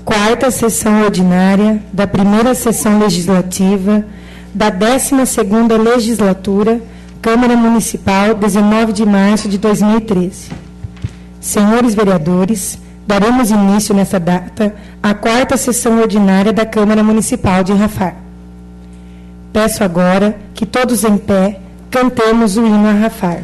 quarta sessão ordinária da primeira sessão legislativa da 12ª legislatura, Câmara Municipal, 19 de março de 2013. Senhores vereadores, daremos início nessa data à quarta sessão ordinária da Câmara Municipal de Rafar. Peço agora que todos em pé cantemos o hino a Rafar.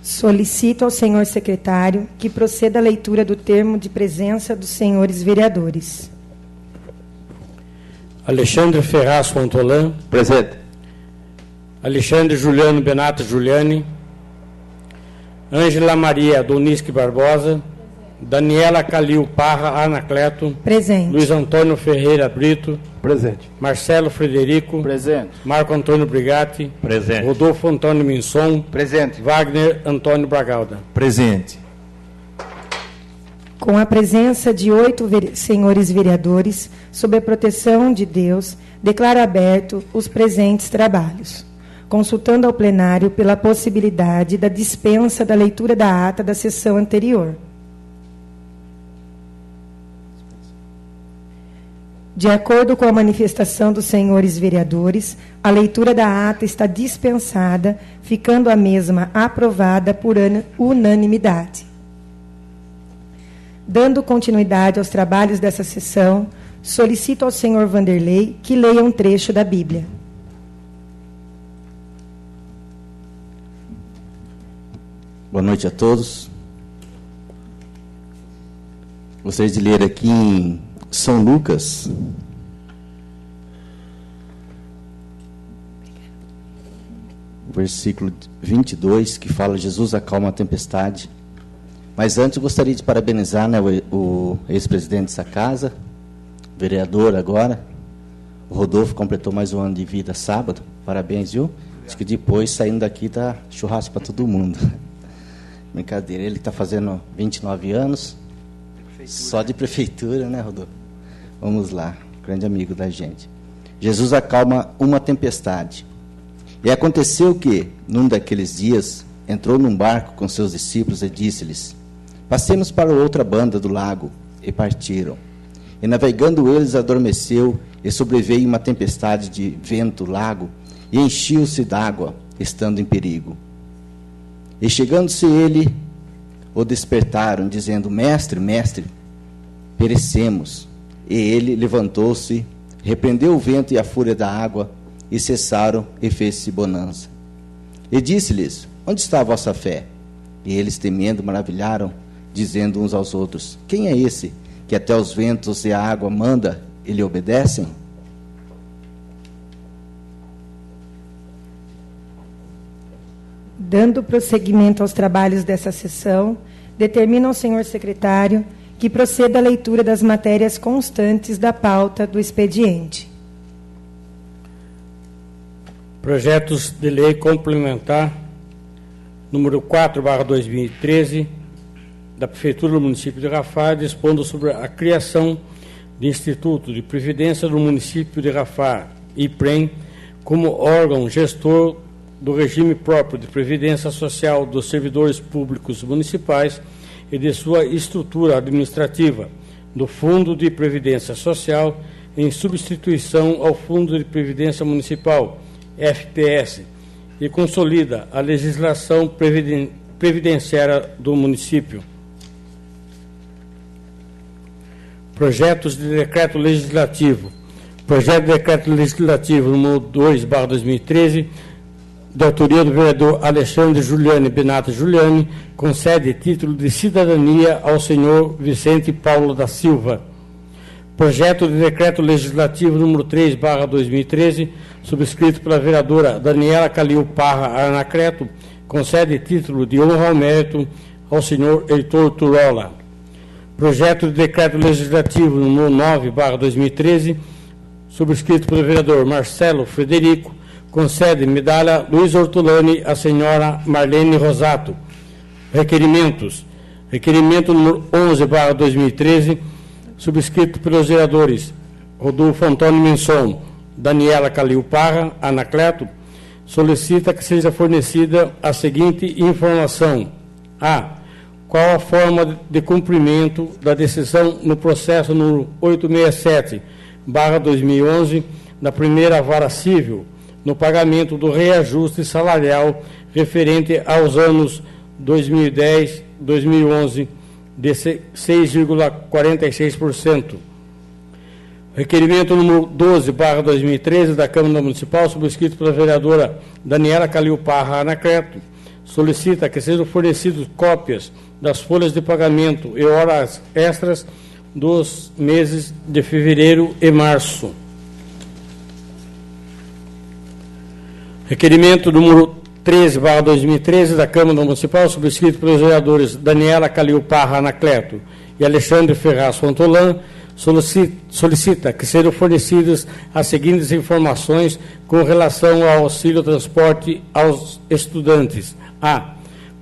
Solicito ao senhor secretário que proceda à leitura do termo de presença dos senhores vereadores. Alexandre Ferraz Fontolan. Presente. Alexandre Juliano Benato Giuliani. Ângela Maria Donisque Barbosa. Daniela Calil Parra Anacleto. Presente. Luiz Antônio Ferreira Brito. Presente. Marcelo Frederico. Presente. Marco Antônio Brigatti. Presente. Rodolfo Antônio Minson. Presente. Wagner Antônio Bragalda. Presente. Com a presença de 8 senhores vereadores, sob a proteção de Deus, declaro aberto os presentes trabalhos, consultando ao plenário pela possibilidade da dispensa da leitura da ata da sessão anterior. De acordo com a manifestação dos senhores vereadores, a leitura da ata está dispensada, ficando a mesma aprovada por unanimidade. Dando continuidade aos trabalhos dessa sessão, solicito ao senhor Vanderlei que leia um trecho da Bíblia. Boa noite a todos. Gostaria de ler aqui em São Lucas, versículo 22, que fala: Jesus acalma a tempestade. Mas antes eu gostaria de parabenizar, o ex-presidente dessa casa, vereador agora, O Rodolfo completou mais um ano de vida sábado. Parabéns, viu? Acho que depois, saindo daqui, tá churrasco para todo mundo. Brincadeira. Ele está fazendo 29 anos. Só de prefeitura, né, Rodolfo? Vamos lá. Grande amigo da gente. Jesus acalma uma tempestade. E aconteceu que, num daqueles dias, entrou num barco com seus discípulos e disse-lhes: passemos para outra banda do lago. E partiram. E navegando eles, adormeceu, e sobreveio uma tempestade de vento, lago, e enchiu-se d'água, estando em perigo. E chegando-se ele, o despertaram, dizendo: Mestre, mestre, perecemos. E ele levantou-se, repreendeu o vento e a fúria da água, e cessaram, e fez-se bonança. E disse-lhes: onde está a vossa fé? E eles, temendo, maravilharam, dizendo uns aos outros: quem é esse que até os ventos e a água manda e lhe obedecem? Dando prosseguimento aos trabalhos dessa sessão, determina ao senhor secretário que proceda a leitura das matérias constantes da pauta do expediente. Projetos de lei complementar número 4/2013 da Prefeitura do município de Rafar, dispondo sobre a criação de Instituto de Previdência do município de Rafar, IPREM, como órgão gestor do regime próprio de previdência social dos servidores públicos municipais e de sua estrutura administrativa, do Fundo de Previdência Social, em substituição ao Fundo de Previdência Municipal, FPS, e consolida a legislação previdenciária do município. Projetos de decreto legislativo. Projeto de decreto legislativo número 2/2013, de autoria do vereador Alexandre Juliane Benato Juliane, concede título de cidadania ao senhor Vicente Paulo da Silva. Projeto de decreto legislativo número 3/2013, subscrito pela vereadora Daniela Calil Parra Anacleto, concede título de honra ao mérito ao senhor Heitor Turola. Projeto de decreto legislativo número 9/2013, subscrito pelo vereador Marcelo Frederico, concede medalha Luiz Ortolani à senhora Marlene Rosato. Requerimentos. Requerimento número 11/2013, subscrito pelos vereadores Rodolfo Antônio Menson, Daniela Calil Parra Anacleto, solicita que seja fornecida a seguinte informação: a. Qual a forma de cumprimento da decisão no processo número 867/2011 da primeira vara civil no pagamento do reajuste salarial referente aos anos 2010 e 2011 de 6,46%. Requerimento número 12/2013 da Câmara Municipal, subscrito pela vereadora Daniela Calil Parra Anacleto, solicita que sejam fornecidas cópias das folhas de pagamento e horas extras dos meses de fevereiro e março. Requerimento número 13/2013 da Câmara Municipal, subscrito pelos vereadores Daniela Calil Parra Anacleto e Alexandre Ferraz Fontolan, solicita que sejam fornecidas as seguintes informações com relação ao auxílio transporte aos estudantes. A.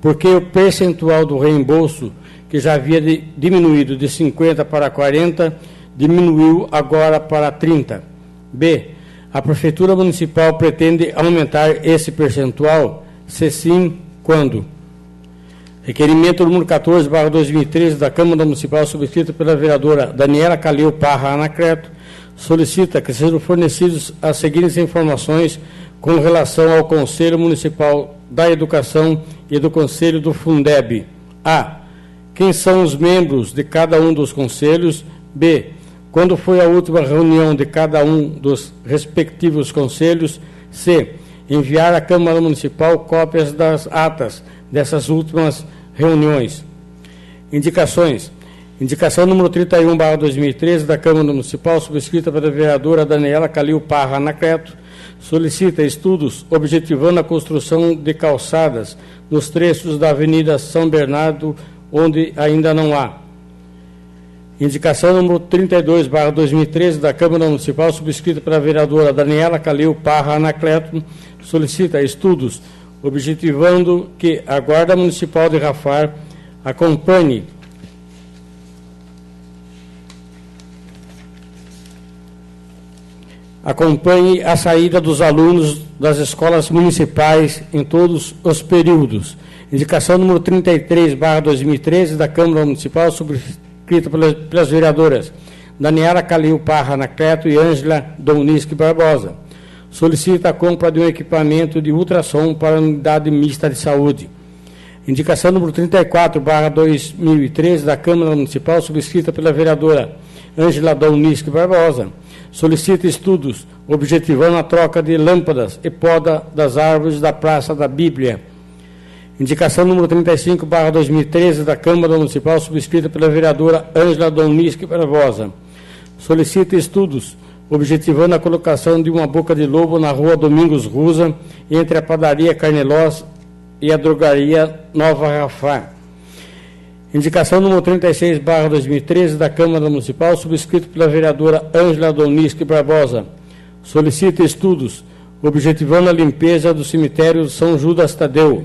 Porque o percentual do reembolso, que já havia diminuído de 50 para 40, diminuiu agora para 30. B. A Prefeitura Municipal pretende aumentar esse percentual? Se sim, quando? Requerimento número 14/2013 da Câmara Municipal, subscrito pela vereadora Daniela Calil Parra Anacleto, solicita que sejam fornecidas as seguintes informações com relação ao Conselho Municipal da Educação e do Conselho do Fundeb. A. Quem são os membros de cada um dos conselhos? B. Quando foi a última reunião de cada um dos respectivos conselhos? C. Enviar à Câmara Municipal cópias das atas dessas últimas reuniões. Indicações. Indicação número 31/2013 da Câmara Municipal, subscrita pela vereadora Daniela Calil Parra Anacleto, solicita estudos objetivando a construção de calçadas nos trechos da Avenida São Bernardo, onde ainda não há. Indicação número 32/2013 da Câmara Municipal, subscrita pela vereadora Daniela Calil Parra Anacleto, solicita estudos, objetivando que a Guarda Municipal de Rafar acompanhe a saída dos alunos das escolas municipais em todos os períodos. Indicação número 33/2013 da Câmara Municipal, subscrita pelas vereadoras Daniela Calil Parra Anacleto e Ângela Doniski Barbosa. Solicita a compra de um equipamento de ultrassom para a unidade mista de saúde. Indicação número 34/2013 da Câmara Municipal, subscrita pela vereadora Ângela Doniski Barbosa. Solicita estudos, objetivando a troca de lâmpadas e poda das árvores da Praça da Bíblia. Indicação número 35/2013 da Câmara Municipal, subscrita pela vereadora Ângela Doniski Barbosa. Solicita estudos, objetivando a colocação de uma boca de lobo na rua Domingos Rusa, entre a padaria Carnelós e a drogaria Nova Rafar. Indicação número 36/2013 da Câmara Municipal, subscrito pela vereadora Ângela Doniski Barbosa. Solicita estudos, objetivando a limpeza do cemitério São Judas Tadeu.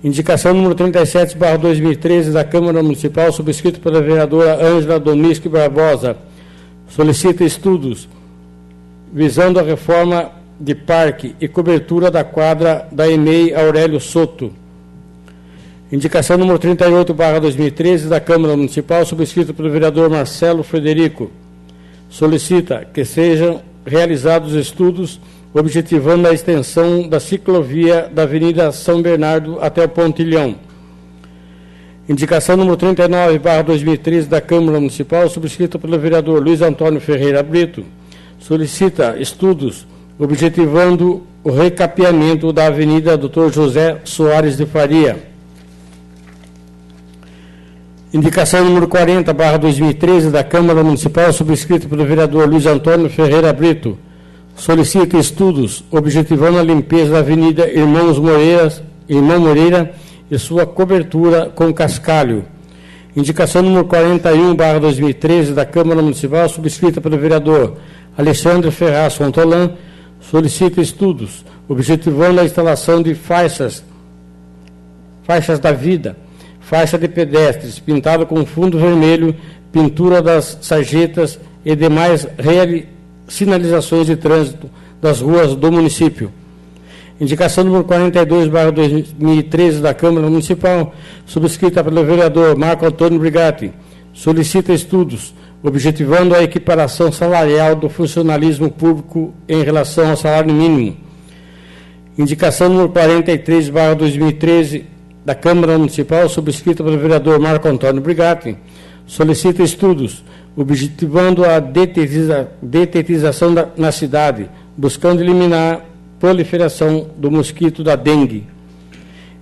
Indicação número 37/2013 da Câmara Municipal, subscrito pela vereadora Ângela Doniski Barbosa. Solicita estudos, visando a reforma de parque e cobertura da quadra da EMEI Aurélio Soto. Indicação número 38/2013 da Câmara Municipal, subscrita pelo vereador Marcelo Frederico. Solicita que sejam realizados estudos objetivando a extensão da ciclovia da Avenida São Bernardo até o Pontilhão. Indicação número 39/2013 da Câmara Municipal, subscrita pelo vereador Luiz Antônio Ferreira Brito. Solicita estudos objetivando o recapeamento da Avenida Dr. José Soares de Faria. Indicação número 40/2013 da Câmara Municipal, subscrita pelo vereador Luiz Antônio Ferreira Brito. Solicita estudos objetivando a limpeza da Avenida Irmão Moreira e sua cobertura com cascalho. Indicação número 41/2013 da Câmara Municipal, subscrita pelo vereador Alexandre Ferraz Fontolan. Solicita estudos objetivando a instalação de faixas da vida, faixa de pedestres, pintada com fundo vermelho, pintura das sarjetas e demais sinalizações de trânsito das ruas do município. Indicação número 42/2013 da Câmara Municipal, subscrita pelo vereador Marco Antônio Brigatti. Solicita estudos, objetivando a equiparação salarial do funcionalismo público em relação ao salário mínimo. Indicação número 43/2013 da Câmara Municipal, subscrita pelo vereador Marco Antônio Brigatti, solicita estudos, objetivando a detetização na cidade, buscando eliminar a proliferação do mosquito da dengue.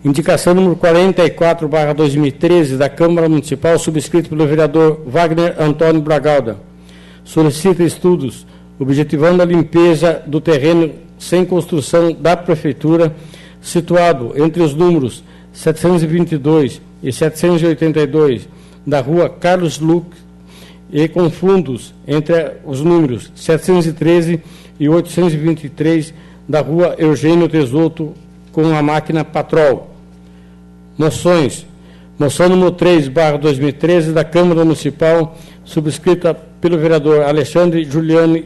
Indicação número 44/2013 da Câmara Municipal, subscrita pelo vereador Wagner Antônio Bragalda, solicita estudos, objetivando a limpeza do terreno sem construção da Prefeitura, situado entre os números 722 e 782 da rua Carlos Luque, e com fundos entre os números 713 e 823 da rua Eugênio Tesoto, com a máquina Patrol. Moções. Moção número 3/2013 da Câmara Municipal, subscrita pelo vereador Alexandre Juliano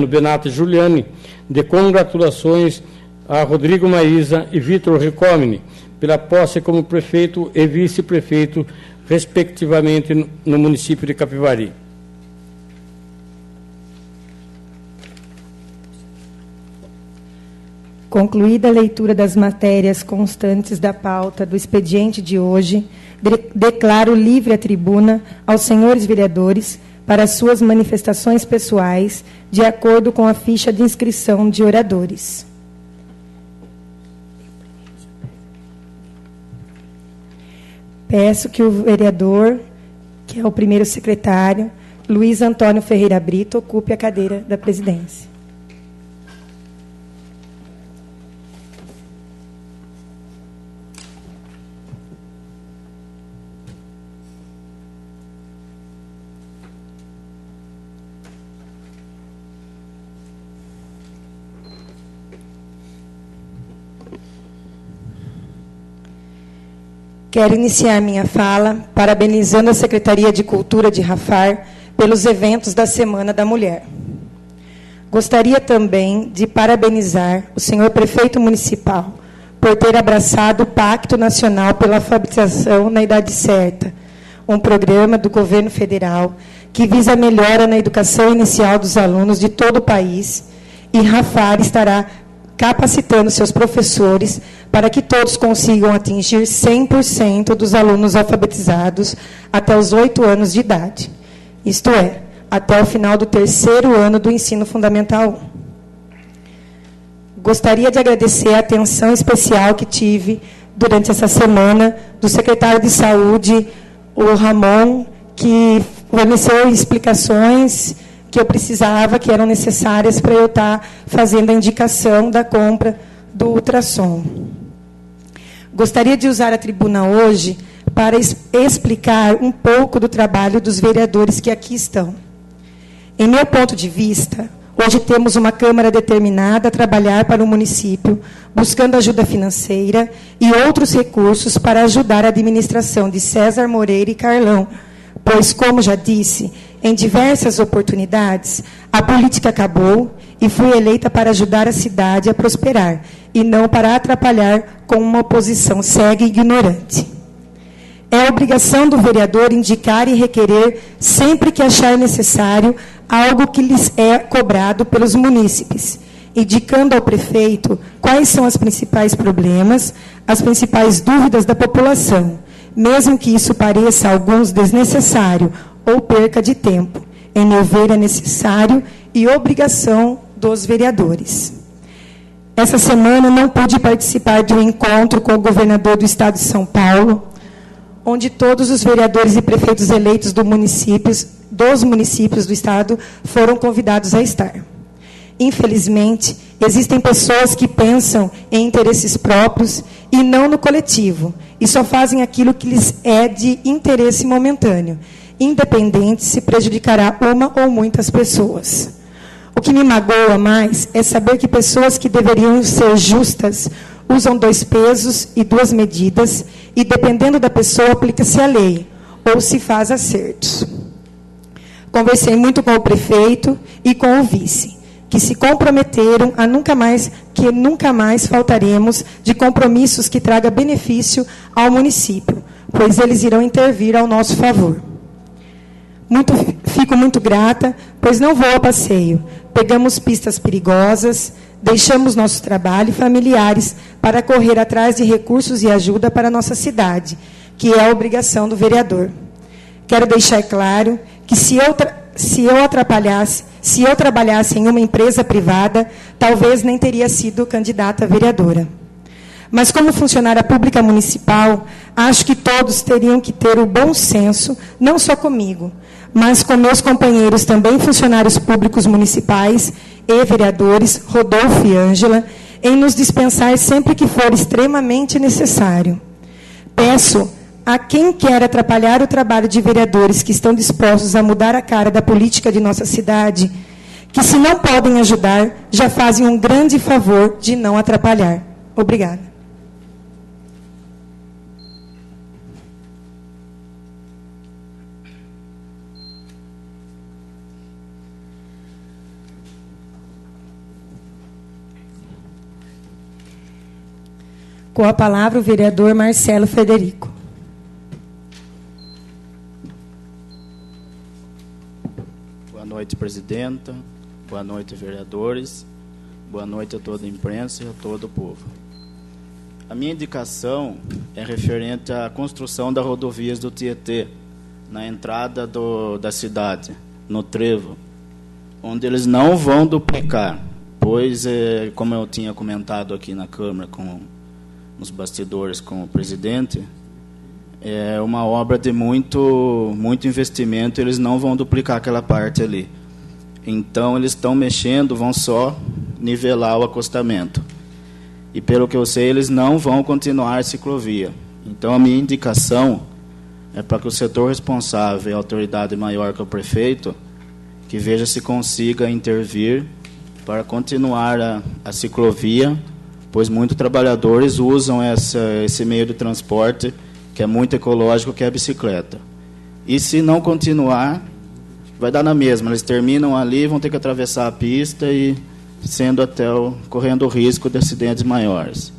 Benato Giuliani, de congratulações a Rodrigo Maísa e Vitor Ricomini pela posse como prefeito e vice-prefeito, respectivamente, no município de Capivari. Concluída a leitura das matérias constantes da pauta do expediente de hoje, declaro livre a tribuna aos senhores vereadores para suas manifestações pessoais, de acordo com a ficha de inscrição de oradores. Peço que o vereador, que é o primeiro secretário, Luiz Antônio Ferreira Brito, ocupe a cadeira da presidência. Quero iniciar minha fala parabenizando a Secretaria de Cultura de Rafar pelos eventos da Semana da Mulher. Gostaria também de parabenizar o senhor Prefeito Municipal por ter abraçado o Pacto Nacional pela Alfabetização na Idade Certa, um programa do governo federal que visa a melhora na educação inicial dos alunos de todo o país, e Rafar estará capacitando seus professores para que todos consigam atingir 100% dos alunos alfabetizados até os 8 anos de idade, isto é, até o final do 3º ano do ensino fundamental 1. Gostaria de agradecer a atenção especial que tive durante essa semana do secretário de Saúde, o Ramon, que forneceu explicações que eu precisava, que eram necessárias para eu estar fazendo a indicação da compra do ultrassom. Gostaria de usar a tribuna hoje para explicar um pouco do trabalho dos vereadores que aqui estão. Em meu ponto de vista, hoje temos uma Câmara determinada a trabalhar para o município, buscando ajuda financeira e outros recursos para ajudar a administração de César Moreira e Carlão, pois, como já disse, em diversas oportunidades, a política acabou e fui eleita para ajudar a cidade a prosperar, e não para atrapalhar com uma oposição cega e ignorante. É obrigação do vereador indicar e requerer, sempre que achar necessário, algo que lhes é cobrado pelos munícipes, indicando ao prefeito quais são os principais problemas, as principais dúvidas da população, mesmo que isso pareça a alguns desnecessário ou perca de tempo. Em meu ver, é necessário e obrigação dos vereadores. Essa semana não pude participar de um encontro com o governador do Estado de São Paulo, onde todos os vereadores e prefeitos eleitos dos municípios do Estado foram convidados a estar. Infelizmente, existem pessoas que pensam em interesses próprios e não no coletivo, e só fazem aquilo que lhes é de interesse momentâneo, independente se prejudicará uma ou muitas pessoas. O que me magoa mais é saber que pessoas que deveriam ser justas usam 2 pesos e 2 medidas, e, dependendo da pessoa, aplica-se a lei, ou se faz acertos. Conversei muito com o prefeito e com o vice, que se comprometeram a nunca mais faltaremos de compromissos que tragam benefício ao município, pois eles irão intervir ao nosso favor. Fico muito grata, pois não vou ao passeio. Pegamos pistas perigosas, deixamos nosso trabalho e familiares para correr atrás de recursos e ajuda para a nossa cidade, que é a obrigação do vereador. Quero deixar claro que se eu trabalhasse em uma empresa privada, talvez nem teria sido candidata a vereadora. Mas, como funcionária pública municipal, acho que todos teriam que ter o bom senso, não só comigo, mas com meus companheiros também funcionários públicos municipais e vereadores, Rodolfo e Ângela, em nos dispensar sempre que for extremamente necessário. Peço a quem quer atrapalhar o trabalho de vereadores que estão dispostos a mudar a cara da política de nossa cidade, que, se não podem ajudar, já fazem um grande favor de não atrapalhar. Obrigada. Com a palavra, o vereador Marcelo Frederico. Boa noite, presidenta. Boa noite, vereadores. Boa noite a toda a imprensa e a todo o povo. A minha indicação é referente à construção das rodovias do Tietê, na entrada da cidade, no Trevo, onde eles não vão duplicar, pois, como eu tinha comentado aqui na Câmara, nos bastidores com o presidente, é uma obra de muito investimento, eles não vão duplicar aquela parte ali. Então, eles estão mexendo, vão só nivelar o acostamento. E, pelo que eu sei, eles não vão continuar a ciclovia. Então, a minha indicação é para que o setor responsável, a autoridade maior que é o prefeito, que veja se consiga intervir para continuar a ciclovia, pois muitos trabalhadores usam esse meio de transporte que é muito ecológico, que é a bicicleta. E se não continuar, vai dar na mesma. Eles terminam ali, vão ter que atravessar a pista e correndo o risco de acidentes maiores.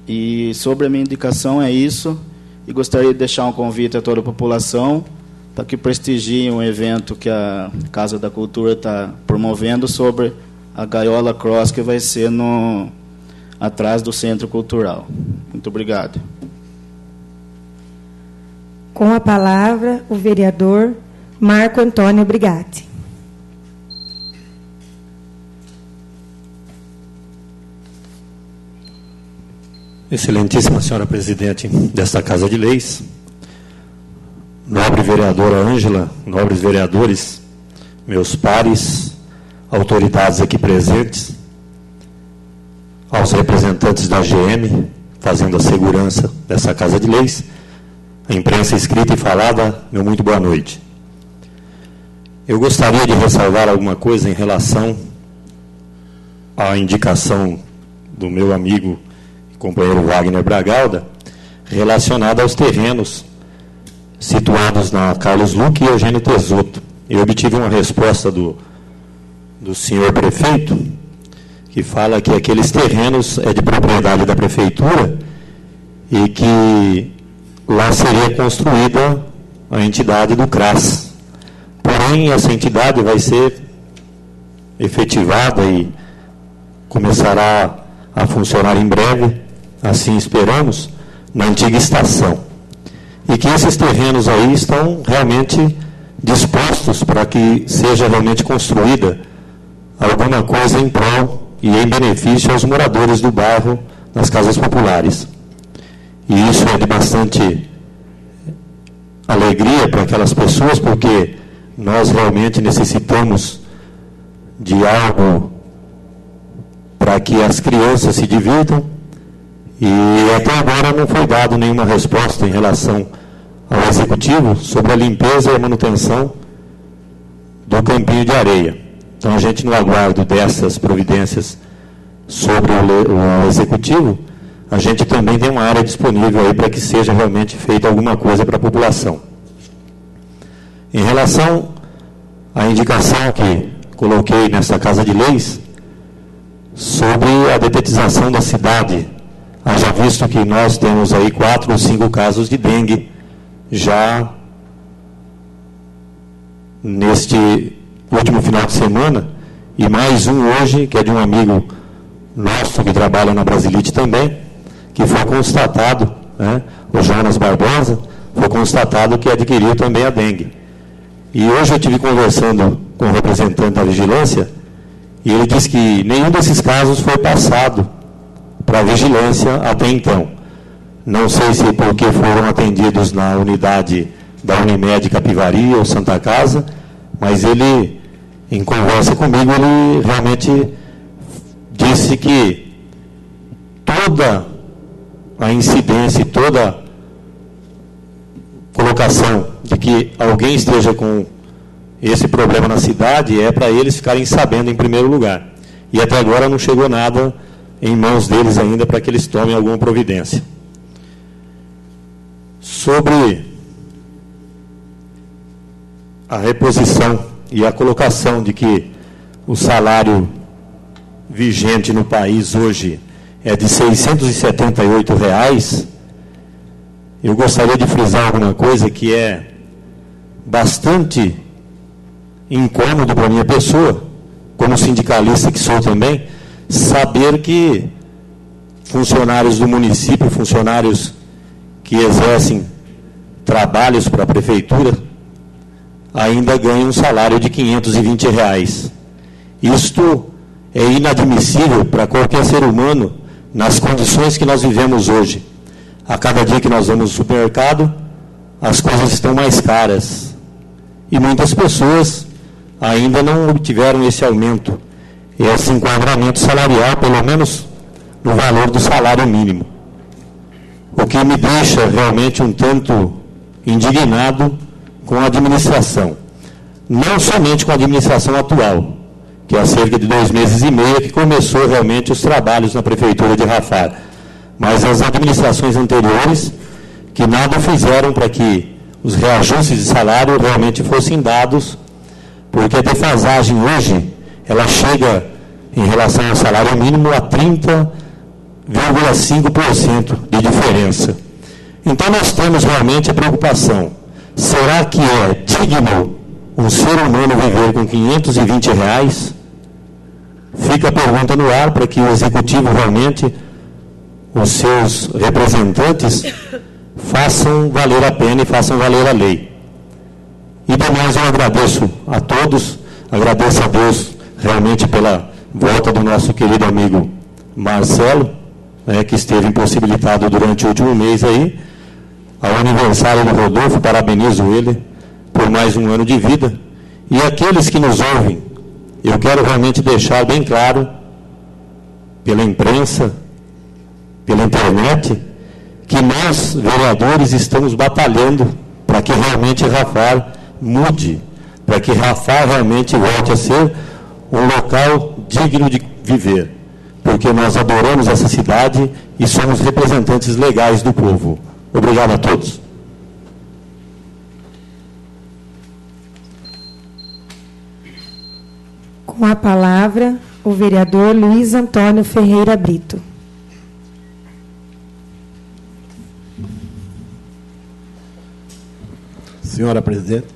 E sobre a minha indicação é isso. E gostaria de deixar um convite a toda a população para que prestigiem um evento que a Casa da Cultura está promovendo sobre a Gaiola Cross, que vai ser atrás do Centro Cultural. Muito obrigado. Com a palavra, o vereador Marco Antônio Brigatti. Excelentíssima senhora presidente desta Casa de Leis, nobre vereadora Ângela, nobres vereadores, meus pares, autoridades aqui presentes, aos representantes da AGM, fazendo a segurança dessa Casa de Leis, a imprensa escrita e falada, meu muito boa noite. Eu gostaria de ressalvar alguma coisa em relação à indicação do meu amigo e companheiro Wagner Bragalda, relacionada aos terrenos situados na Carlos Luque e Eugênio Tesoto. Eu obtive uma resposta do senhor prefeito, que fala que aqueles terrenos é de propriedade da prefeitura e que lá seria construída a entidade do CRAS. Porém, essa entidade vai ser efetivada e começará a funcionar em breve, assim esperamos, na antiga estação. E que esses terrenos aí estão realmente dispostos para que seja realmente construída alguma coisa em prol e em benefício aos moradores do bairro, nas casas populares. E isso é de bastante alegria para aquelas pessoas, porque nós realmente necessitamos de algo para que as crianças se divirtam, e até agora não foi dado nenhuma resposta em relação ao Executivo sobre a limpeza e a manutenção do campinho de areia. Então, a gente, no aguardo dessas providências sobre o Executivo, a gente também tem uma área disponível aí para que seja realmente feita alguma coisa para a população. Em relação à indicação que coloquei nessa Casa de Leis, sobre a detetização da cidade, haja visto que nós temos aí 4 ou 5 casos de dengue já neste último final de semana, e mais um hoje, que é de um amigo nosso que trabalha na Brasilite também, que foi constatado, né, o Jonas Barbosa, foi constatado que adquiriu também a dengue. E hoje eu estive conversando com o representante da vigilância, e ele disse que nenhum desses casos foi passado para a vigilância até então. Não sei se porque foram atendidos na unidade da Unimed Capivari ou Santa Casa, mas ele, em conversa comigo, ele realmente disse que toda a incidência, toda colocação de que alguém esteja com esse problema na cidade é para eles ficarem sabendo em primeiro lugar. E até agora não chegou nada em mãos deles ainda para que eles tomem alguma providência. Sobre a reposição e a colocação de que o salário vigente no país hoje é de R$ 678, eu gostaria de frisar alguma coisa que é bastante incômodo para a minha pessoa, como sindicalista que sou também, saber que funcionários do município, funcionários que exercem trabalhos para a prefeitura, ainda ganham um salário de R$ 520. Isto é inadmissível para qualquer ser humano nas condições que nós vivemos hoje. A cada dia que nós vamos no supermercado, as coisas estão mais caras. E muitas pessoas ainda não obtiveram esse aumento, esse enquadramento salarial, pelo menos no valor do salário mínimo. O que me deixa realmente um tanto indignado com a administração. Não somente com a administração atual, que há cerca de 2 meses e meio que começou realmente os trabalhos na Prefeitura de Rafar, mas as administrações anteriores que nada fizeram para que os reajustes de salário realmente fossem dados, porque a defasagem hoje, ela chega, em relação ao salário mínimo, a 30,5% de diferença. Então, nós temos realmente a preocupação. Será que é digno um ser humano viver com R$520? Fica a pergunta no ar para que o Executivo realmente, os seus representantes, façam valer a pena e façam valer a lei. E demais, eu agradeço a todos, agradeço a Deus realmente pela volta do nosso querido amigo Marcelo, que esteve impossibilitado durante o último mês aí. Ao aniversário do Rodolfo, parabenizo ele por mais um ano de vida. E aqueles que nos ouvem, eu quero realmente deixar bem claro, pela imprensa, pela internet, que nós, vereadores, estamos batalhando para que realmente Rafar mude, para que Rafar realmente volte a ser um local digno de viver, porque nós adoramos essa cidade e somos representantes legais do povo. Obrigado a todos. Com a palavra, o vereador Luiz Antônio Ferreira Brito. Senhora presidente,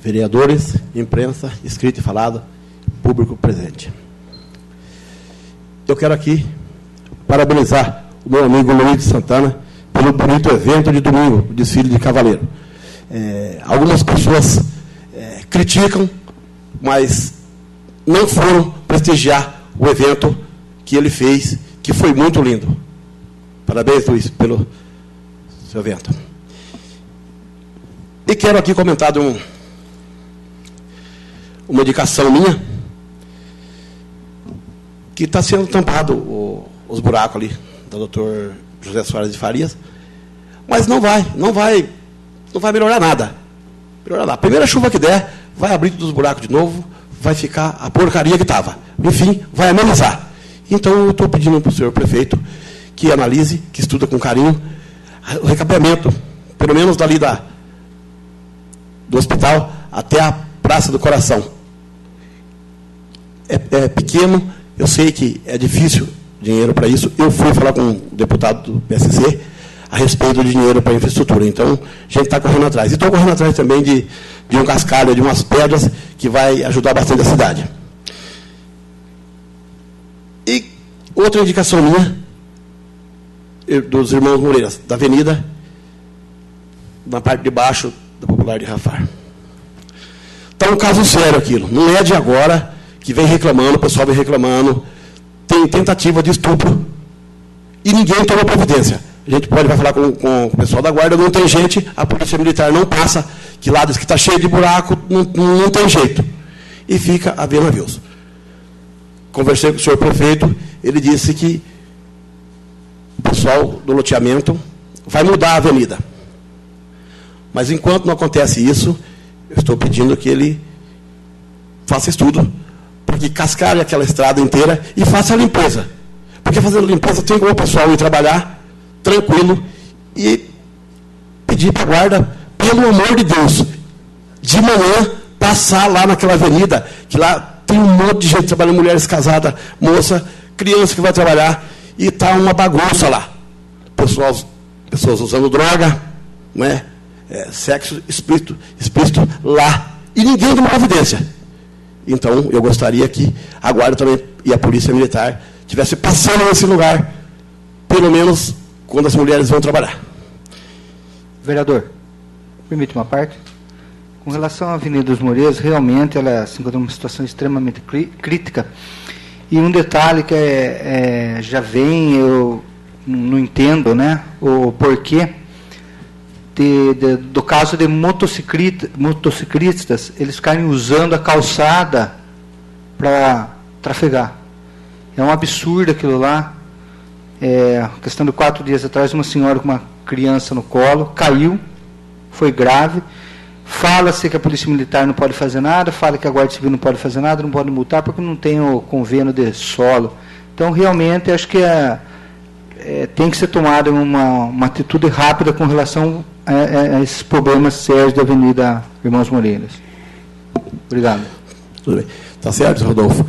vereadores, imprensa, escrito e falado, público presente. Eu quero aqui parabenizar o meu amigo Luiz de Santana pelo bonito evento de domingo, o desfile de cavaleiro. Algumas pessoas criticam, mas não foram prestigiar o evento que ele fez, que foi muito lindo. Parabéns, Luiz, pelo seu evento. E quero aqui comentar de uma indicação minha, que está sendo tampado os buracos ali, do doutor José Soares de Farias, mas não vai melhorar nada. A primeira chuva que der, vai abrir todos os buracos de novo, vai ficar a porcaria que estava. Enfim, vai amenizar. Então, eu estou pedindo para o senhor prefeito que analise, que estuda com carinho, o recapeamento, pelo menos dali do hospital até a Praça do Coração. É pequeno, eu sei que é difícil dinheiro para isso. Eu fui falar com o deputado do PSC a respeito do dinheiro para infraestrutura. Então, a gente está correndo atrás. E estou correndo atrás também de um cascalho, de umas pedras, que vai ajudar bastante a cidade. E outra indicação minha, dos irmãos Moreiras, da avenida, na parte de baixo da Popular de Rafar. Está um caso sério aquilo. Não é de agora que vem reclamando, o pessoal vem reclamando. Tem tentativa de estupro e ninguém toma providência. A gente vai falar com o pessoal da guarda, não tem gente, a polícia militar não passa, que lá diz que está cheio de buraco, não tem jeito. E fica a ver navios. Conversei com o senhor prefeito, ele disse que o pessoal do loteamento vai mudar a avenida. Mas enquanto não acontece isso, eu estou pedindo que ele faça estudo, para que cascalhe aquela estrada inteira e faça a limpeza. Porque fazendo a limpeza tem como o pessoal ir trabalhar tranquilo e pedir para a guarda, pelo amor de Deus, de manhã passar lá naquela avenida, que lá tem um monte de gente trabalhando, mulheres casadas, moça, criança que vai trabalhar, e está uma bagunça lá. Pessoas usando droga, não é? Sexo explícito lá, e ninguém toma providência. Então, eu gostaria que a guarda também e a polícia militar estivesse passando nesse lugar, pelo menos quando as mulheres vão trabalhar. Vereador, permite uma parte? Com relação à Avenida dos Moreiros, realmente ela se encontra numa situação extremamente crítica. E um detalhe que já vem, eu não entendo, né, o porquê do caso de motociclistas, eles ficarem usando a calçada para trafegar. É um absurdo aquilo lá. Questão de 4 dias atrás, uma senhora com uma criança no colo, caiu, foi grave. Fala-se que a Polícia Militar não pode fazer nada, fala que a Guarda Civil não pode fazer nada, não pode multar, porque não tem o convênio de solo. Então, realmente, acho que tem que ser tomada uma atitude rápida com relação a esses problemas sérios da Avenida Irmãos Moreiras. Obrigado. Tudo bem. Está certo, Rodolfo,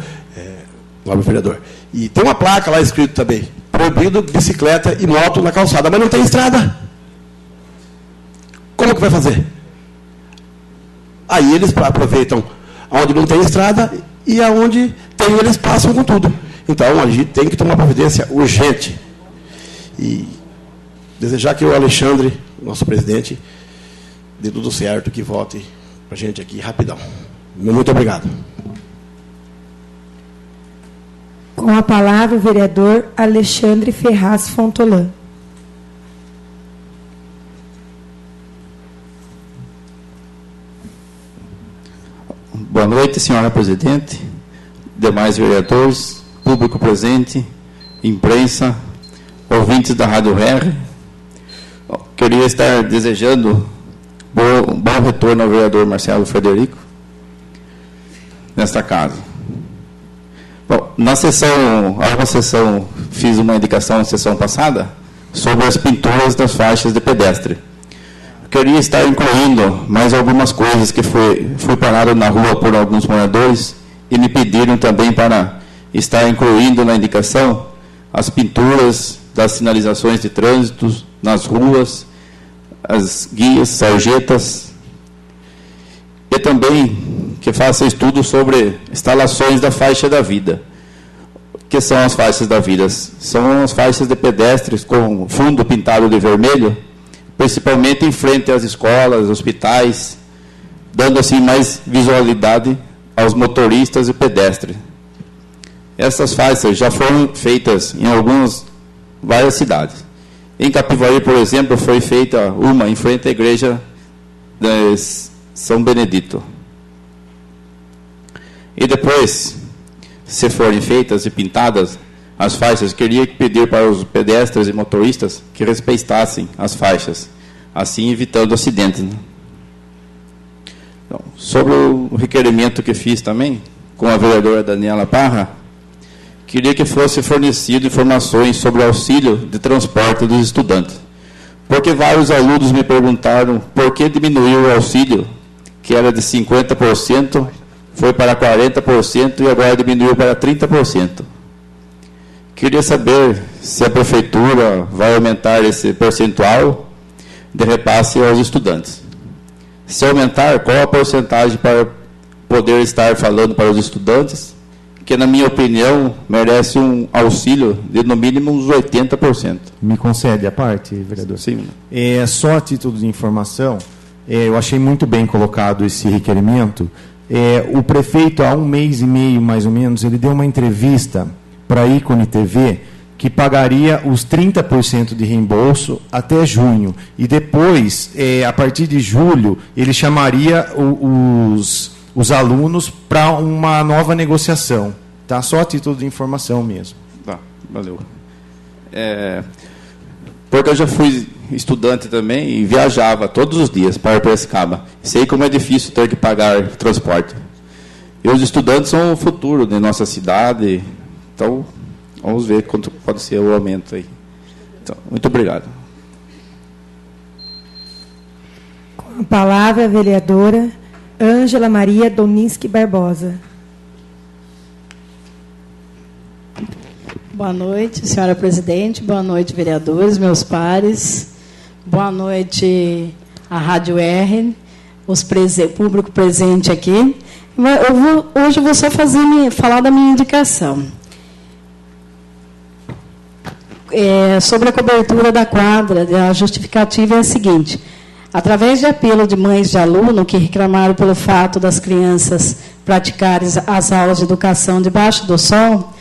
nobre vereador. E tem uma placa lá escrito também, proibido bicicleta e moto na calçada, mas não tem estrada. Como que vai fazer? Aí eles aproveitam onde não tem estrada e aonde tem, eles passam com tudo. Então, a gente tem que tomar providência urgente. E desejar que o Alexandre, nosso presidente, dê tudo certo, que vote para a gente aqui rapidão. Muito obrigado. Com a palavra, o vereador Alexandre Ferraz Fontolan. Boa noite, senhora presidente, demais vereadores, público presente, imprensa, ouvintes da Rádio RR. Queria estar desejando bom retorno ao vereador Marcelo Frederico nesta casa. Bom, na sessão, fiz uma indicação na sessão passada sobre as pinturas das faixas de pedestre. Queria estar incluindo mais algumas coisas que fui parado na rua por alguns moradores e me pediram também para estar incluindo na indicação as pinturas das sinalizações de trânsito nas ruas, as guias, sarjetas, e também que faça estudo sobre instalações da faixa da vida. O que são as faixas da vida? São as faixas de pedestres com fundo pintado de vermelho, principalmente em frente às escolas, hospitais, dando assim mais visualidade aos motoristas e pedestres. Essas faixas já foram feitas em várias cidades. Em Capivari, por exemplo, foi feita uma em frente à igreja de São Benedito. E depois, se forem feitas e pintadas as faixas, queria pedir para os pedestres e motoristas que respeitassem as faixas, assim evitando acidentes. Então, sobre o requerimento que fiz também, com a vereadora Daniela Parra, queria que fosse fornecido informações sobre o auxílio de transporte dos estudantes. Porque vários alunos me perguntaram por que diminuiu o auxílio, que era de 50%, foi para 40% e agora diminuiu para 30%. Queria saber se a prefeitura vai aumentar esse percentual de repasse aos estudantes. Se aumentar, qual a porcentagem para poder estar falando para os estudantes, que, na minha opinião, merece um auxílio de, no mínimo, uns 80%. Me concede a parte, vereador? Sim. Só a título de informação, eu achei muito bem colocado esse requerimento. O prefeito, há 1 mês e meio, mais ou menos, ele deu uma entrevista para a Ícone TV, que pagaria os 30% de reembolso até junho. E depois, a partir de julho, ele chamaria os alunos para uma nova negociação. Tá? Só a título de informação mesmo. Tá, valeu. Porque eu já fui estudante também e viajava todos os dias para Piracicaba. Sei como é difícil ter que pagar transporte. E os estudantes são o futuro de nossa cidade. Então, vamos ver quanto pode ser o aumento aí. Então, muito obrigado. Com a palavra, a vereadora Ângela Maria Dominski Barbosa. Boa noite, senhora presidente. Boa noite, vereadores, meus pares. Boa noite, a Rádio R, o público presente aqui. Hoje eu vou só falar da minha indicação. Sobre a cobertura da quadra, a justificativa é a seguinte: através de apelo de mães de aluno que reclamaram pelo fato das crianças praticarem as aulas de educação debaixo do sol,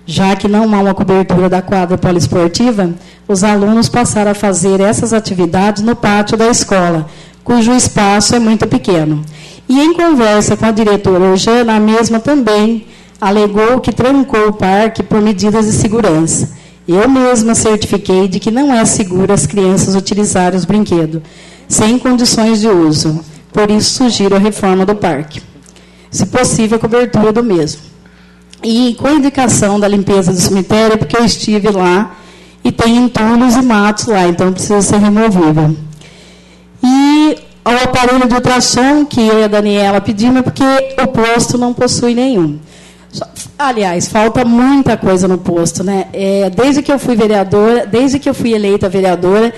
já que não há uma cobertura da quadra poliesportiva, os alunos passaram a fazer essas atividades no pátio da escola, cujo espaço é muito pequeno. E em conversa com a diretora Eugênia, a mesma também alegou que trancou o parque por medidas de segurança. Eu mesma certifiquei de que não é seguro as crianças utilizarem os brinquedos, sem condições de uso. Por isso, sugiro a reforma do parque. Se possível, a cobertura do mesmo. E com a indicação da limpeza do cemitério, porque eu estive lá e tem entulhos e matos lá, então precisa ser removido. E o aparelho de ultrassom que eu e a Daniela pedimos é porque o posto não possui nenhum. Aliás, falta muita coisa no posto, né? Desde que eu fui vereadora, desde que eu fui eleita vereadora,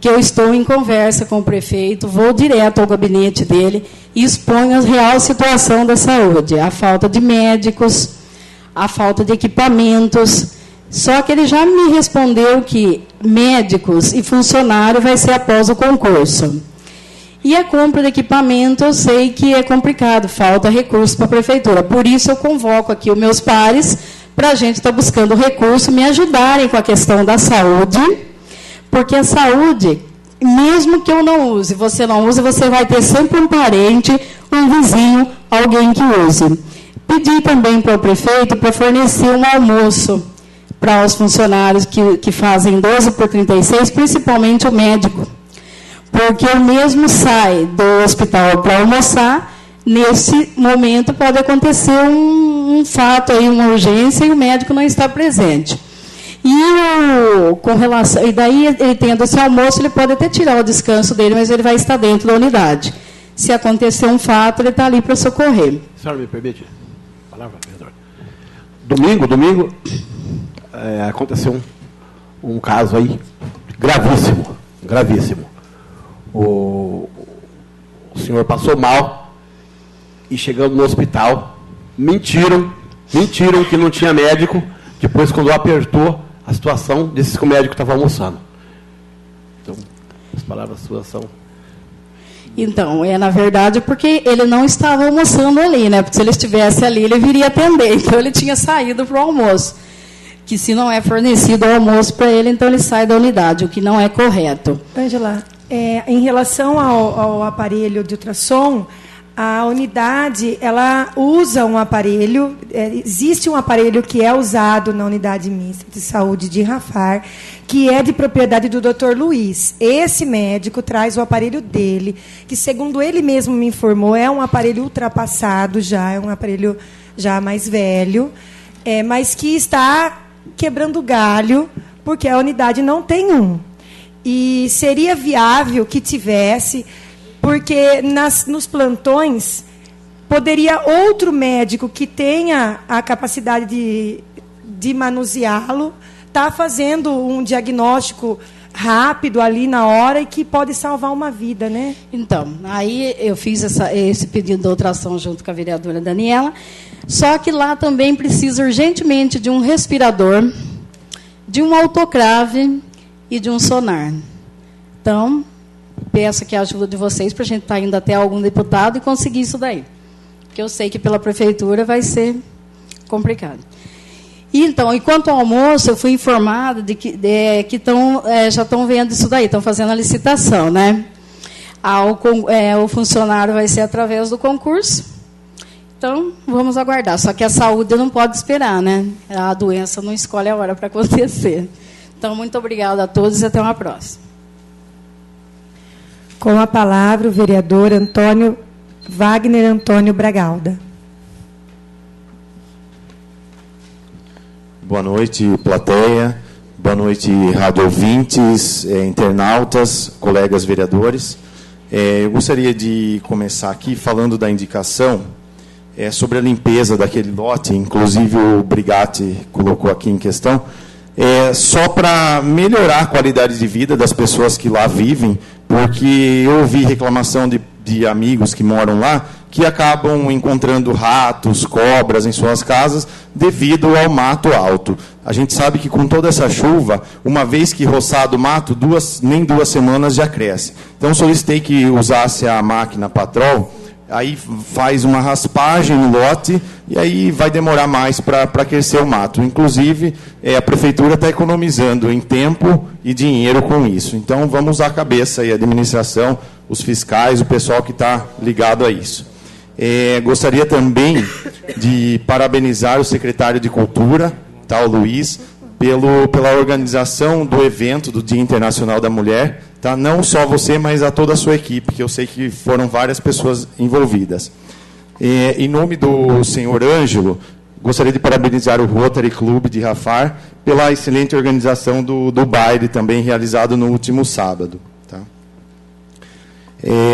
que eu estou em conversa com o prefeito, vou direto ao gabinete dele e exponho a real situação da saúde, a falta de médicos, a falta de equipamentos. Só que ele já me respondeu que médicos e funcionário vai ser após o concurso. E a compra de equipamento, eu sei que é complicado, falta recurso para a prefeitura. Por isso, eu convoco aqui os meus pares para a gente estar buscando recurso, me ajudarem com a questão da saúde, porque a saúde, mesmo que eu não use, você não use, você vai ter sempre um parente, um vizinho, alguém que use. Pedi também para o prefeito para fornecer um almoço para os funcionários que fazem 12 por 36, principalmente o médico. Porque o mesmo sai do hospital para almoçar, nesse momento pode acontecer um fato, aí, uma urgência, e o médico não está presente. E daí, ele tendo esse almoço, ele pode até tirar o descanso dele, mas ele vai estar dentro da unidade. Se acontecer um fato, ele está ali para socorrer. A senhora me permite? Palavra, vereador. Domingo, aconteceu um caso aí gravíssimo. O senhor passou mal e, chegando no hospital, mentiram que não tinha médico. Depois, quando apertou a situação, disse que o médico estava almoçando. Então, as palavras suas são... Então, na verdade, porque ele não estava almoçando ali, né? Porque se ele estivesse ali, ele viria atender. Então, ele tinha saído para o almoço. Que se não é fornecido o almoço para ele, então ele sai da unidade, o que não é correto. Ângela, em relação ao aparelho de ultrassom, a unidade, ela usa um aparelho, existe um aparelho que é usado na unidade mista de saúde de Rafar, que é de propriedade do Dr. Luiz. Esse médico traz o aparelho dele, que, segundo ele mesmo me informou, é um aparelho ultrapassado já, é um aparelho já mais velho, mas que está quebrando galho, porque a unidade não tem um. E seria viável que tivesse, porque nos plantões poderia outro médico que tenha a capacidade de manuseá-lo estar fazendo um diagnóstico rápido ali na hora e que pode salvar uma vida, né? Então, aí eu fiz esse pedido de ultrassom junto com a vereadora Daniela, só que lá também precisa urgentemente de um respirador, de um autoclave e de um sonar. Então, peço aqui a ajuda de vocês para a gente estar indo até algum deputado e conseguir isso daí. Porque eu sei que pela prefeitura vai ser complicado. E, então, enquanto ao almoço, eu fui informada de que já estão vendo isso daí, estão fazendo a licitação, né? O funcionário vai ser através do concurso. Então, vamos aguardar. Só que a saúde não pode esperar, né? A doença não escolhe a hora para acontecer. Então, muito obrigada a todos e até uma próxima. Com a palavra, o vereador Wagner Antônio Bragalda. Boa noite, plateia. Boa noite, rádio ouvintes, internautas, colegas vereadores. Eu gostaria de começar aqui falando da indicação sobre a limpeza daquele lote, inclusive o Brigatti colocou aqui em questão, só para melhorar a qualidade de vida das pessoas que lá vivem, porque eu ouvi reclamação de amigos que moram lá, que acabam encontrando ratos, cobras em suas casas, devido ao mato alto. A gente sabe que com toda essa chuva, uma vez que roçado o mato, nem 2 semanas já cresce. Então, solicitei que usasse a máquina Patrol, aí faz uma raspagem no lote, e aí vai demorar mais para crescer o mato. Inclusive, a prefeitura está economizando em tempo e dinheiro com isso. Então, vamos usar a cabeça aí, a administração, os fiscais, o pessoal que está ligado a isso. Gostaria também de parabenizar o secretário de Cultura, o Luiz, pela organização do evento do Dia Internacional da Mulher. Tá? Não só você, mas a toda a sua equipe, que eu sei que foram várias pessoas envolvidas. Em nome do senhor Ângelo, gostaria de parabenizar o Rotary Club de Rafar pela excelente organização do baile, também realizado no último sábado. Tá?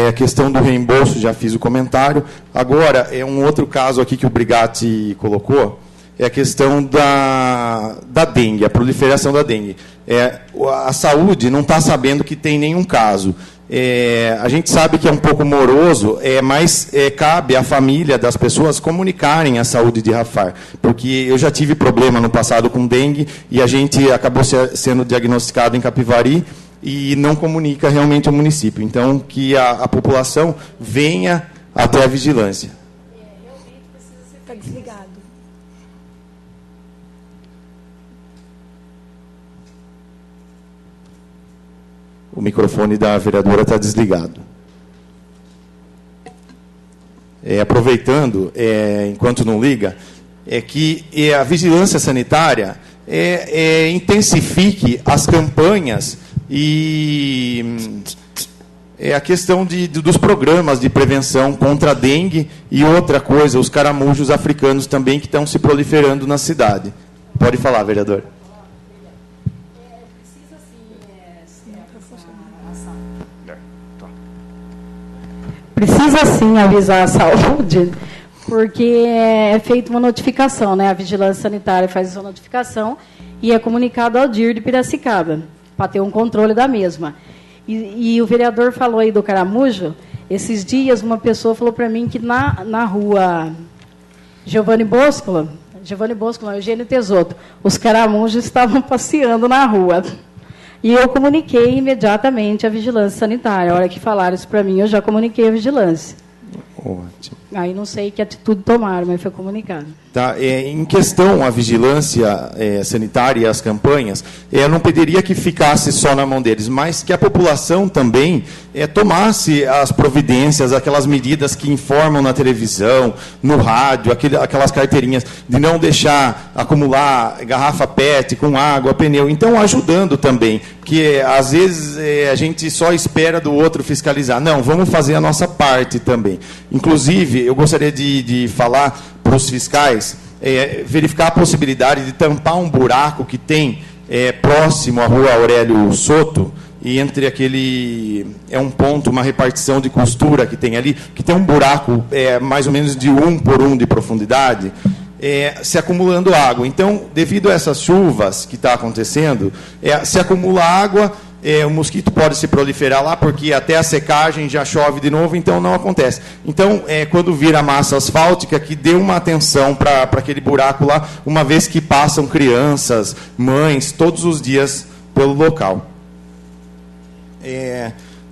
A questão do reembolso, já fiz o comentário. Agora, um outro caso aqui que o Brigatti colocou, é a questão da dengue, a proliferação da dengue. A saúde não está sabendo que tem nenhum caso. A gente sabe que é um pouco moroso, mas cabe à família das pessoas comunicarem a saúde de Rafar, porque eu já tive problema no passado com dengue e a gente acabou sendo diagnosticado em Capivari e não comunica realmente o município. Então, que a população venha até a vigilância. Realmente precisa ficar desligado. O microfone da vereadora está desligado. Aproveitando, enquanto não liga, que a vigilância sanitária intensifique as campanhas e a questão dos programas de prevenção contra a dengue e outra coisa, os caramujos africanos também que estão se proliferando na cidade. Pode falar, vereador. Precisa sim avisar a saúde, porque é feita uma notificação, né? A vigilância sanitária faz essa notificação e é comunicado ao DIR de Piracicaba, para ter um controle da mesma. E o vereador falou aí do caramujo. Esses dias uma pessoa falou para mim que na rua Giovanni Bosco, Eugênio Tesoto, os caramujos estavam passeando na rua. E eu comuniquei imediatamente à vigilância sanitária. A hora que falaram isso para mim, eu já comuniquei à vigilância. Ótimo. Aí não sei que atitude tomaram, mas foi comunicado. Tá, em questão à vigilância sanitária e as campanhas, eu não pediria que ficasse só na mão deles, mas que a população também tomasse as providências, aquelas medidas que informam na televisão, no rádio, aquelas carteirinhas, de não deixar acumular garrafa PET com água, pneu. Então, ajudando também, porque às vezes a gente só espera do outro fiscalizar. Não, vamos fazer a nossa parte também. Inclusive, eu gostaria de falar para os fiscais, verificar a possibilidade de tampar um buraco que tem próximo à rua Aurélio Soto, e entre aquele... um ponto, uma repartição de costura que tem ali, que tem um buraco mais ou menos de 1 por 1 de profundidade, se acumulando água. Então, devido a essas chuvas que está acontecendo, se acumula água, o mosquito pode se proliferar lá, porque até a secagem já chove de novo, então não acontece. Então, quando vira massa asfáltica, que dê uma atenção para aquele buraco lá, uma vez que passam crianças, mães, todos os dias pelo local.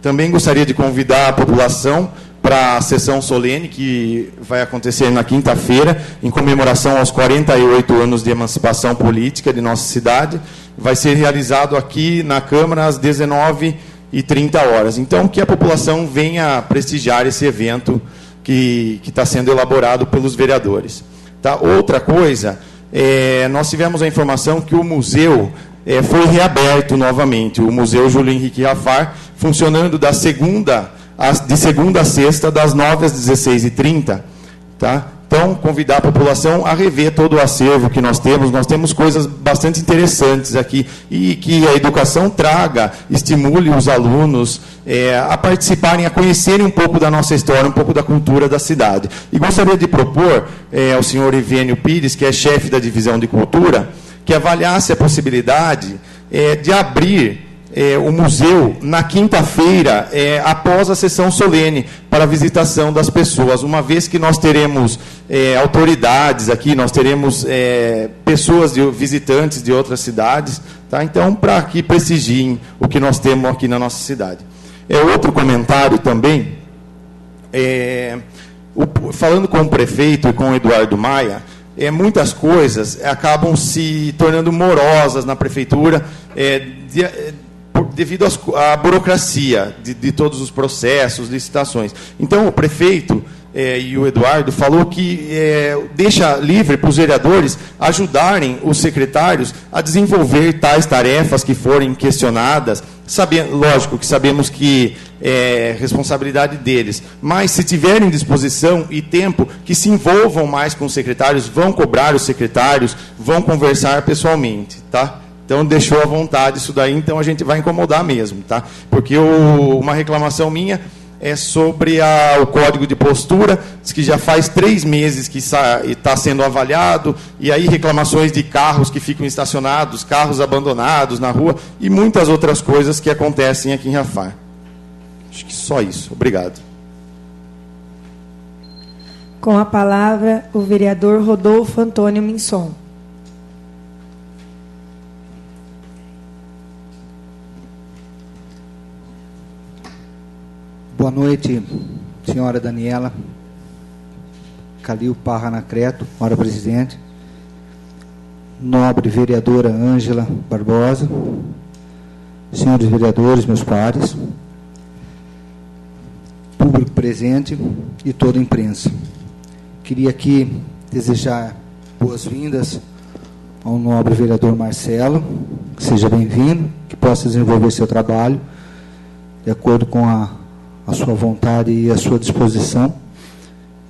Também gostaria de convidar a população para a sessão solene, que vai acontecer na quinta-feira, em comemoração aos 48 anos de emancipação política de nossa cidade. Vai ser realizado aqui na Câmara às 19h30. Então, que a população venha prestigiar esse evento que está sendo elaborado pelos vereadores. Tá? Outra coisa, nós tivemos a informação que o museu foi reaberto novamente, o Museu Júlio Henrique Rafar, funcionando de segunda a sexta, das 9 às 16h30. Tá? Então, convidar a população a rever todo o acervo que nós temos. Nós temos coisas bastante interessantes aqui, e que a educação traga, estimule os alunos a participarem, a conhecerem um pouco da nossa história, um pouco da cultura da cidade. E gostaria de propor ao senhor Ivênio Pires, que é chefe da Divisão de Cultura, que avaliasse a possibilidade de abrir o museu na quinta-feira, após a sessão solene, para a visitação das pessoas, uma vez que nós teremos autoridades aqui, nós teremos pessoas, visitantes de outras cidades, tá? Então, para que prestigiem o que nós temos aqui na nossa cidade. Outro comentário também, falando com o prefeito e com o Eduardo Maia, muitas coisas acabam se tornando morosas na prefeitura, devido à burocracia de todos os processos, licitações. Então, o prefeito e o Eduardo, falou que deixa livre para os vereadores ajudarem os secretários a desenvolver tais tarefas que forem questionadas. Lógico que sabemos que é responsabilidade deles, mas se tiverem disposição e tempo, que se envolvam mais com os secretários, vão cobrar os secretários, vão conversar pessoalmente, tá? Então, deixou à vontade isso daí, então a gente vai incomodar mesmo, tá? Porque uma reclamação minha é sobre o código de postura, diz que já faz 3 meses que está sendo avaliado, e aí reclamações de carros que ficam estacionados, carros abandonados na rua, e muitas outras coisas que acontecem aqui em Rafar. Acho que só isso. Obrigado. Com a palavra, o vereador Rodolfo Antônio Minson. Boa noite, senhora Daniela Calil Parra Anacleto, senhora presidente, nobre vereadora Ângela Barbosa, senhores vereadores, meus pares, público presente e toda a imprensa. Queria aqui desejar boas-vindas ao nobre vereador Marcelo, que seja bem-vindo, que possa desenvolver seu trabalho de acordo com a sua vontade e a sua disposição.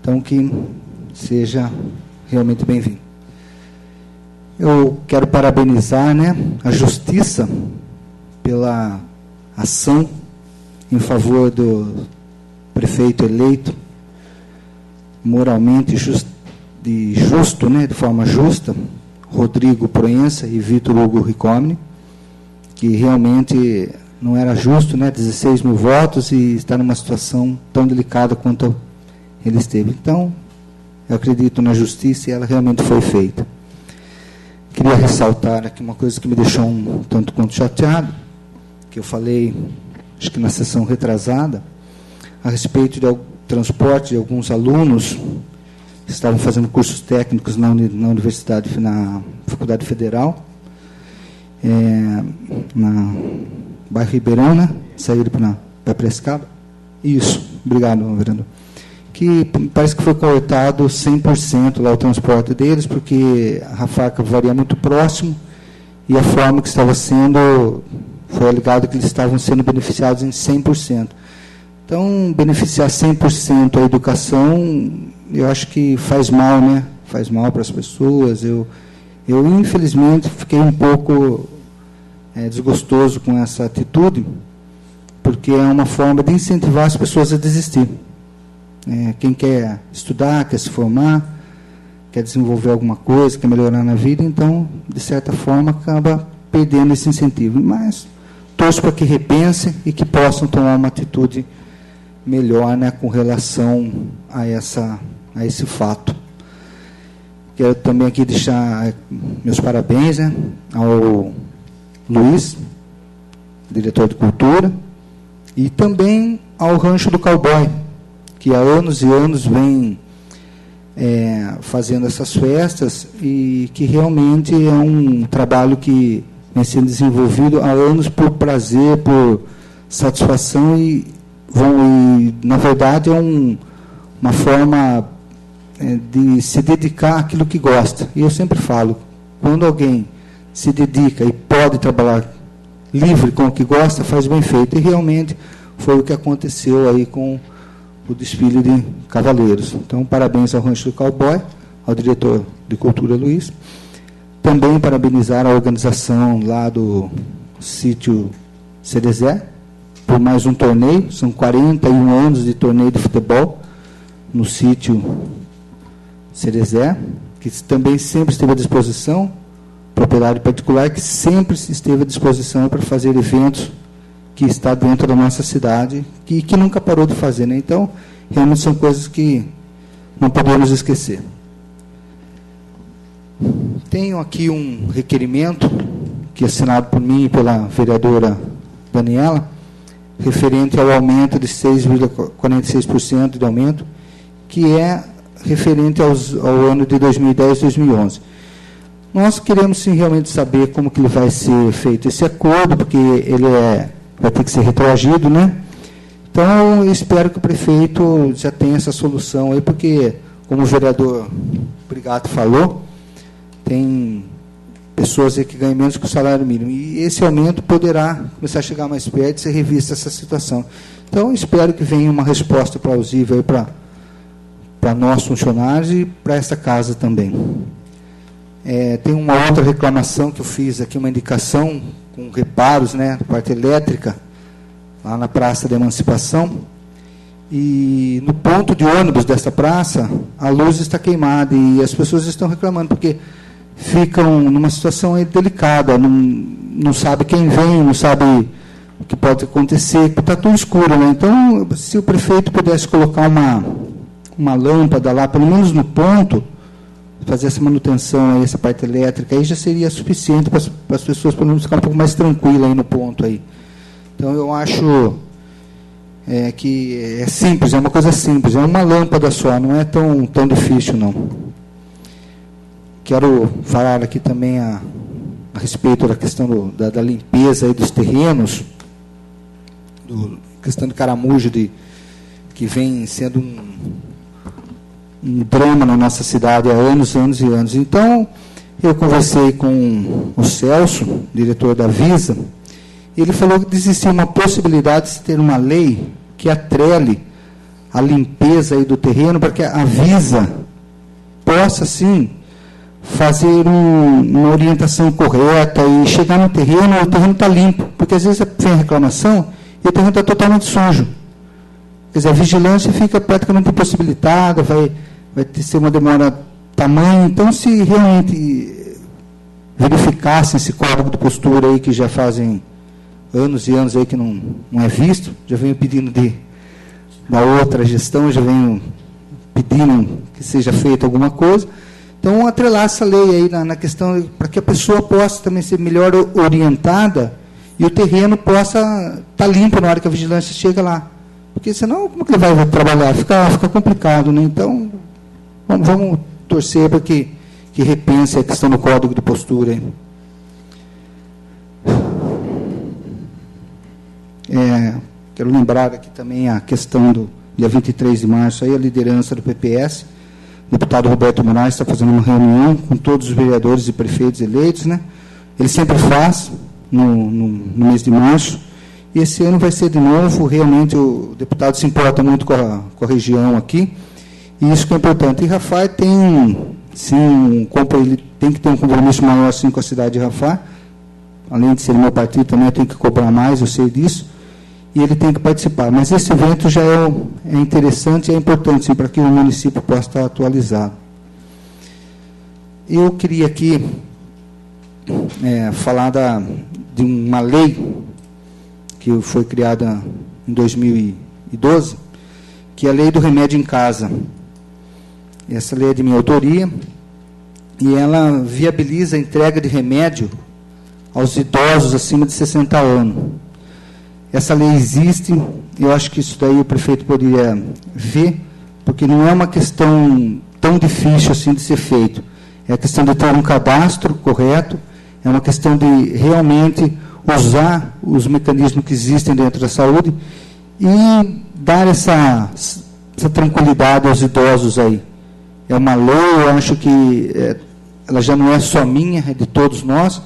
Então, que seja realmente bem-vindo. Eu quero parabenizar, a Justiça pela ação em favor do prefeito eleito, moralmente justo, de forma justa, Rodrigo Proença e Vitor Hugo Ricomini, que realmente não era justo, 16 mil votos e estar numa situação tão delicada quanto ele esteve. Então, eu acredito na justiça e ela realmente foi feita. Queria ressaltar aqui uma coisa que me deixou um tanto quanto chateado, que eu falei, acho que na sessão retrasada, a respeito do transporte de alguns alunos que estavam fazendo cursos técnicos na universidade, na Faculdade Federal, na bairro Ribeirão, saíram para Prescaba. Isso, obrigado, vereador. Que parece que foi cortado 100% lá o transporte deles, porque a Rafaca varia muito próximo, e a forma que estava sendo, foi alegado que eles estavam sendo beneficiados em 100%. Então, beneficiar 100% a educação, eu acho que faz mal, Faz mal para as pessoas. Eu infelizmente, fiquei um pouco desgostoso com essa atitude, porque é uma forma de incentivar as pessoas a desistir. Quem quer estudar, quer se formar, quer desenvolver alguma coisa, quer melhorar na vida, então, de certa forma, acaba perdendo esse incentivo. Mas torço para que repensem e que possam tomar uma atitude melhor, com relação a esse fato. Quero também aqui deixar meus parabéns, ao Luiz, diretor de cultura, e também ao Rancho do Cowboy, que há anos e anos vem fazendo essas festas, e que realmente é um trabalho que vem sendo desenvolvido há anos por prazer, por satisfação, e na verdade, é uma forma de se dedicar àquilo que gosta. E eu sempre falo, quando alguém se dedica e pode trabalhar livre com o que gosta, faz bem feito. E realmente foi o que aconteceu aí com o desfile de cavaleiros. Então, parabéns ao Rancho do Cowboy, ao diretor de cultura, Luiz. Também parabenizar a organização lá do sítio Cerezé, por mais um torneio. São 41 anos de torneio de futebol no sítio Cerezé, que também sempre esteve à disposição, propriedade particular, que sempre esteve à disposição para fazer eventos que está dentro da nossa cidade, que nunca parou de fazer. Então, realmente são coisas que não podemos esquecer. Tenho aqui um requerimento, que é assinado por mim e pela vereadora Daniela, referente ao aumento de 6,46% de aumento, que é referente ao ano de 2010 e 2011. Nós queremos, sim, realmente saber como que ele vai ser feito esse acordo, porque ele vai ter que ser retroagido, Então, eu espero que o prefeito já tenha essa solução aí, porque, como o vereador Brigato falou, tem pessoas aí que ganham menos que o salário mínimo. E esse aumento poderá começar a chegar mais perto e ser revista essa situação. Então, espero que venha uma resposta plausível para nós funcionários e para essa casa também. Tem uma outra reclamação que eu fiz aqui, uma indicação com reparos, né, da parte elétrica, lá na Praça da Emancipação. E no ponto de ônibus dessa praça, a luz está queimada e as pessoas estão reclamando, porque ficam numa situação aí delicada, não sabe quem vem, não sabe o que pode acontecer, porque está tudo escuro, né? Então, se o prefeito pudesse colocar uma lâmpada lá, pelo menos no ponto, fazer essa manutenção aí, essa parte elétrica, aí já seria suficiente para as pessoas, pelo menos, ficar um pouco mais tranquilas aí no ponto aí. Então, eu acho que é simples, é uma coisa simples, é uma lâmpada só, não é tão difícil, não. Quero falar aqui também a respeito da questão da limpeza aí dos terrenos, questão de caramujo, que vem sendo um drama na nossa cidade há anos, anos e anos. Então, eu conversei com o Celso, diretor da Visa, e ele falou que existia uma possibilidade de se ter uma lei que atrele a limpeza aí do terreno, para que a Visa possa, sim, fazer uma orientação correta e chegar no terreno, o terreno está limpo, porque às vezes vem a reclamação e o terreno está totalmente sujo. Quer dizer, a vigilância fica praticamente impossibilitada, vai ter uma demora tamanho. Então, se realmente verificassem esse código de postura aí, que já fazem anos e anos aí que não é visto, já venho pedindo da outra gestão, já venho pedindo que seja feita alguma coisa. Então, atrelar essa lei aí na questão, para que a pessoa possa também ser melhor orientada e o terreno possa estar limpo na hora que a vigilância chega lá. Porque senão, como que ele vai trabalhar? Fica complicado, né? Então, vamos torcer para que repense a questão do código de postura aí. Quero lembrar aqui também a questão do dia 23 de março, aí, a liderança do PPS. O deputado Roberto Moraes está fazendo uma reunião com todos os vereadores e prefeitos eleitos, né? Ele sempre faz no mês de março, e esse ano vai ser de novo. Realmente o deputado se importa muito com a região aqui, e isso que é importante. E Rafar tem, sim, ele tem que ter um compromisso maior, sim, com a cidade de Rafar. Além de ser meu partido, também eu tenho que cobrar mais, eu sei disso, e ele tem que participar. Mas esse evento já é interessante e é importante, sim, para que o município possa estar atualizado. Eu queria aqui falar de uma lei que foi criada em 2012, que é a Lei do Remédio em Casa. Essa lei é de minha autoria, e ela viabiliza a entrega de remédio aos idosos acima de 60 anos. Essa lei existe, eu acho que isso daí o prefeito poderia ver, porque não é uma questão tão difícil assim de ser feito. É a questão de ter um cadastro correto, é uma questão de realmente usar os mecanismos que existem dentro da saúde e dar essa tranquilidade aos idosos aí. É uma lei, eu acho que ela já não é só minha, é de todos nós,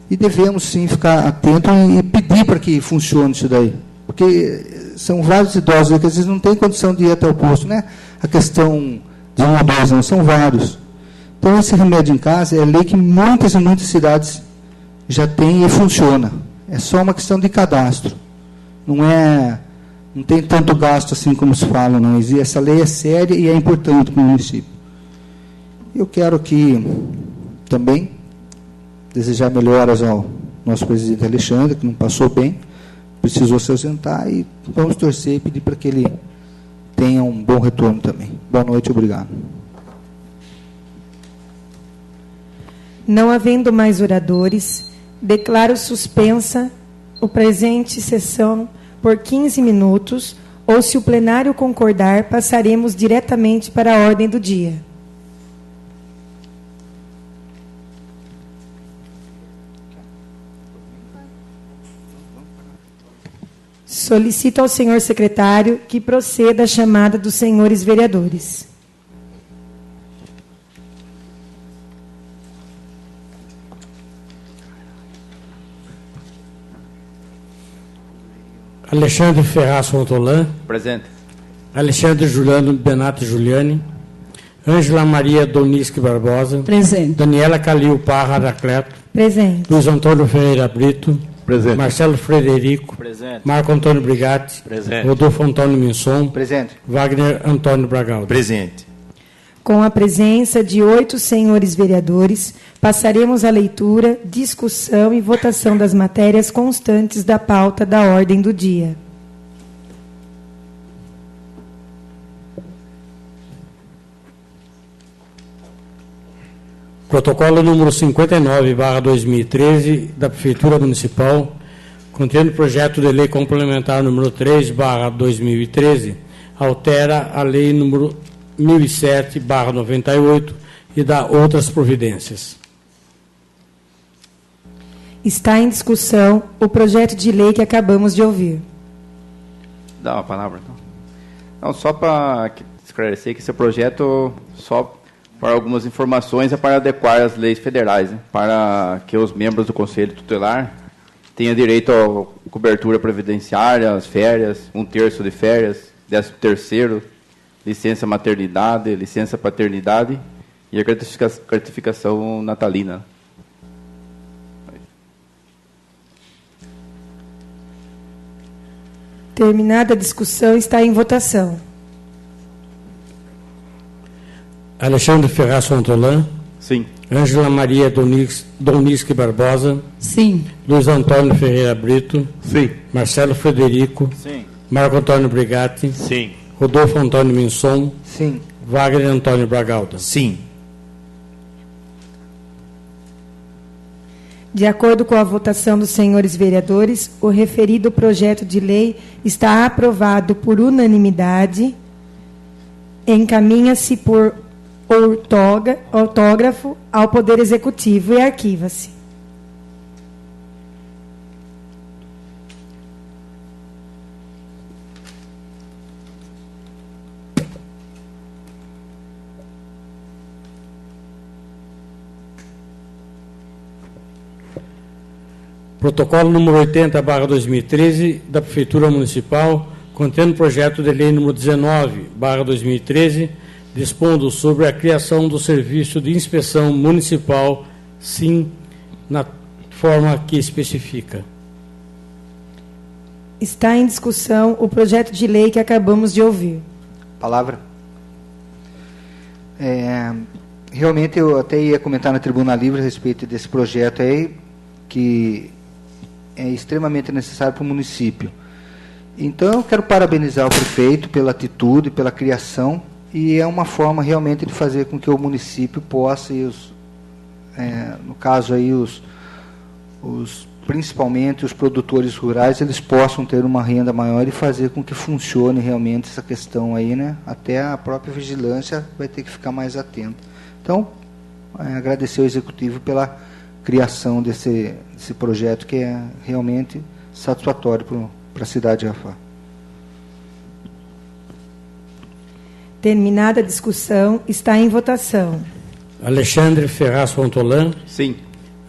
e devemos, sim, ficar atentos e pedir para que funcione isso daí. Porque são vários idosos que às vezes não têm condição de ir até o posto. Não é a questão de 1 ou 2 anos, são vários. Então, esse remédio em casa é lei que muitas e muitas cidades já têm e funciona. É só uma questão de cadastro. Não tem tanto gasto assim como se fala, não. Essa lei é séria e é importante para o município. Eu quero aqui também desejar melhoras ao nosso presidente Alexandre, que não passou bem, precisou se ausentar, e vamos torcer e pedir para que ele tenha um bom retorno também. Boa noite, obrigado. Não havendo mais oradores, declaro suspensa o presente sessão por 15 minutos, ou, se o plenário concordar, passaremos diretamente para a ordem do dia. Solicito ao senhor secretário que proceda à chamada dos senhores vereadores. Alexandre Ferraz Fontolan. Presente. Alexandre Juliano Benato Giuliani. Ângela Maria Donisque Barbosa. Presente. Daniela Calil Parra Anacleto. Presente. Luiz Antônio Ferreira Brito. Presente. Marcelo Frederico. Presente. Marco Antônio Brigatti. Presente. Rodolfo Antônio Minson. Presente. Wagner Antônio Bragaldo. Presente. Com a presença de 8 senhores vereadores, passaremos a leitura, discussão e votação das matérias constantes da pauta da ordem do dia. Protocolo número 59/2013 da Prefeitura Municipal, contendo projeto de lei complementar número 3/2013, altera a lei número 1007/98 e dá outras providências. Está em discussão o projeto de lei que acabamos de ouvir. Dá uma palavra, então. Não, só para esclarecer que esse projeto só para algumas informações é para adequar as leis federais, né? Para que os membros do Conselho Tutelar tenham direito à cobertura previdenciária, às férias, 1/3 de férias, 13º, licença maternidade, licença paternidade e a gratificação natalina. Terminada a discussão, está em votação. Alexandre Ferraz Fontolan. Sim. Ângela Maria Donisque Barbosa. Sim. Luiz Antônio Ferreira Brito. Sim. Marcelo Frederico. Sim. Marco Antônio Brigatti. Sim. Rodolfo Antônio Minson. Sim. Wagner Antônio Bragalda. Sim. De acordo com a votação dos senhores vereadores, o referido projeto de lei está aprovado por unanimidade, encaminha-se por autógrafo ao Poder Executivo e arquiva-se. Protocolo número 80/2013 da Prefeitura Municipal, contendo projeto de lei número 19/2013, dispondo sobre a criação do Serviço de Inspeção Municipal, sim, na forma que especifica. Está em discussão o projeto de lei que acabamos de ouvir. Palavra. Realmente eu até ia comentar na Tribuna Livre a respeito desse projeto aí, que é extremamente necessário para o município. Então eu quero parabenizar o prefeito pela atitude, pela criação, e é uma forma realmente de fazer com que o município possa, no caso aí principalmente os produtores rurais, eles possam ter uma renda maior e fazer com que funcione realmente essa questão aí, né? Até a própria vigilância vai ter que ficar mais atenta. Então, agradecer ao Executivo pela criação desse projeto que é realmente satisfatório para a cidade de Rafar. Terminada a discussão, está em votação. Alexandre Ferraz Fontolan. Sim.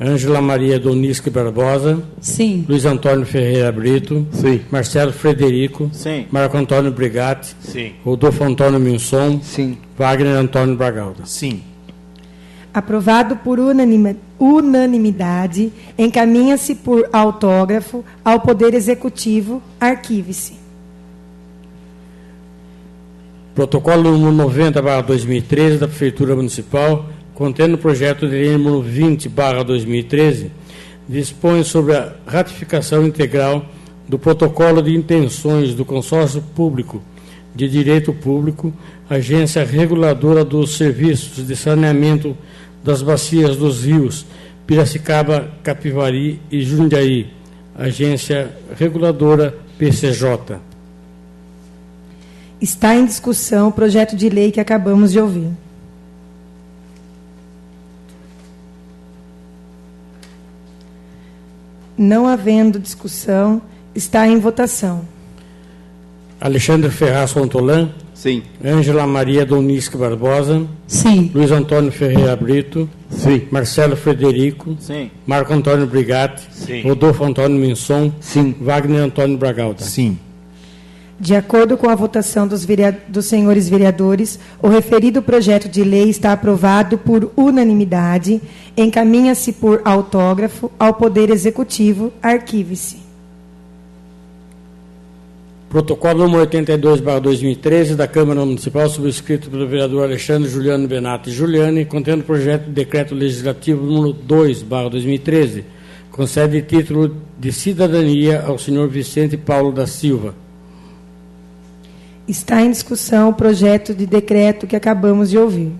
Ângela Maria Donisque Barbosa. Sim. Luiz Antônio Ferreira Brito. Sim. Marcelo Frederico. Sim. Marco Antônio Brigatti. Sim. Rodolfo Antônio Minson. Sim. Wagner Antônio Bragalda. Sim. Aprovado por unanimidade, encaminha-se por autógrafo ao Poder Executivo, arquive-se. Protocolo número 90/2013 da Prefeitura Municipal, contendo o projeto de lei número 20/2013, dispõe sobre a ratificação integral do protocolo de intenções do Consórcio Público de Direito Público, Agência Reguladora dos Serviços de Saneamento das Bacias dos Rios, Piracicaba, Capivari e Jundiaí, Agência Reguladora PCJ. Está em discussão o projeto de lei que acabamos de ouvir. Não havendo discussão, está em votação. Alexandre Ferraz Fontolan. Sim. Ângela Maria Donisque Barbosa. Sim. Luiz Antônio Ferreira Brito. Sim. Marcelo Frederico. Sim. Marco Antônio Brigatti. Sim. Rodolfo Antônio Minson. Sim. Wagner Antônio Bragalta. Sim. De acordo com a votação dos senhores vereadores, o referido projeto de lei está aprovado por unanimidade. Encaminha-se por autógrafo ao Poder Executivo. Arquive-se. Protocolo número 82/2013 da Câmara Municipal, subscrito pelo vereador Alexandre Juliano Benatti Giuliani, contendo o projeto de decreto legislativo número 2/2013, concede título de cidadania ao senhor Vicente Paulo da Silva. Está em discussão o projeto de decreto que acabamos de ouvir.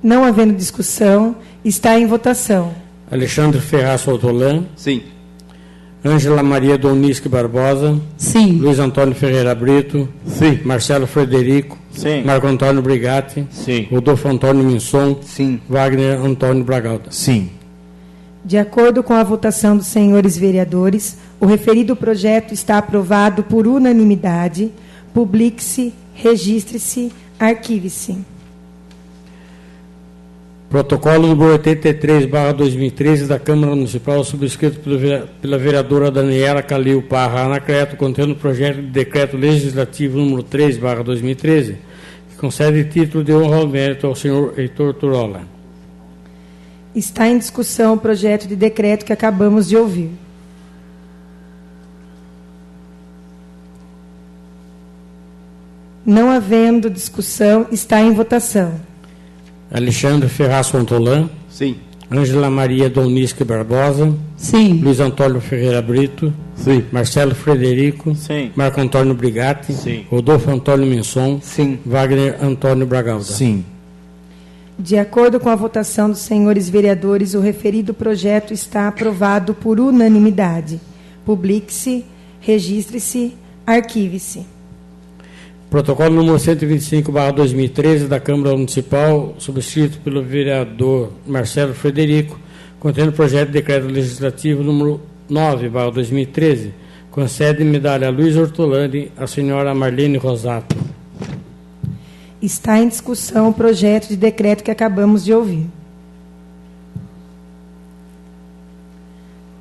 Não havendo discussão, está em votação. Alexandre Ferraz Fontolan. Sim. Ângela Maria Donisque Barbosa. Sim. Luiz Antônio Ferreira Brito. Sim. Marcelo Frederico. Sim. Marco Antônio Brigatti. Sim. Rodolfo Antônio Minson. Sim. Wagner Antônio Bragalta. Sim. De acordo com a votação dos senhores vereadores, o referido projeto está aprovado por unanimidade. Publique-se, registre-se, arquive-se. Protocolo número 83/2013 da Câmara Municipal, subscrito pela vereadora Daniela Calil Parra Anacleto, contendo o projeto de decreto legislativo número 3/2013, que concede título de honra ao mérito ao senhor Heitor Turola. Está em discussão o projeto de decreto que acabamos de ouvir. Não havendo discussão, está em votação. Alexandre Ferraz Fontolan. Sim. Ângela Maria Donisque Barbosa. Sim. Luiz Antônio Ferreira Brito. Sim. Marcelo Frederico. Sim. Marco Antônio Brigatti. Sim. Rodolfo Antônio Minson. Sim. Wagner Antônio Bragalta. Sim. De acordo com a votação dos senhores vereadores, o referido projeto está aprovado por unanimidade. Publique-se, registre-se, arquive-se. Protocolo número 125/2013 da Câmara Municipal, subscrito pelo vereador Marcelo Frederico, contendo o projeto de decreto legislativo número 9/2013, concede medalha Luiz Ortolani à senhora Marlene Rosato. Está em discussão o projeto de decreto que acabamos de ouvir.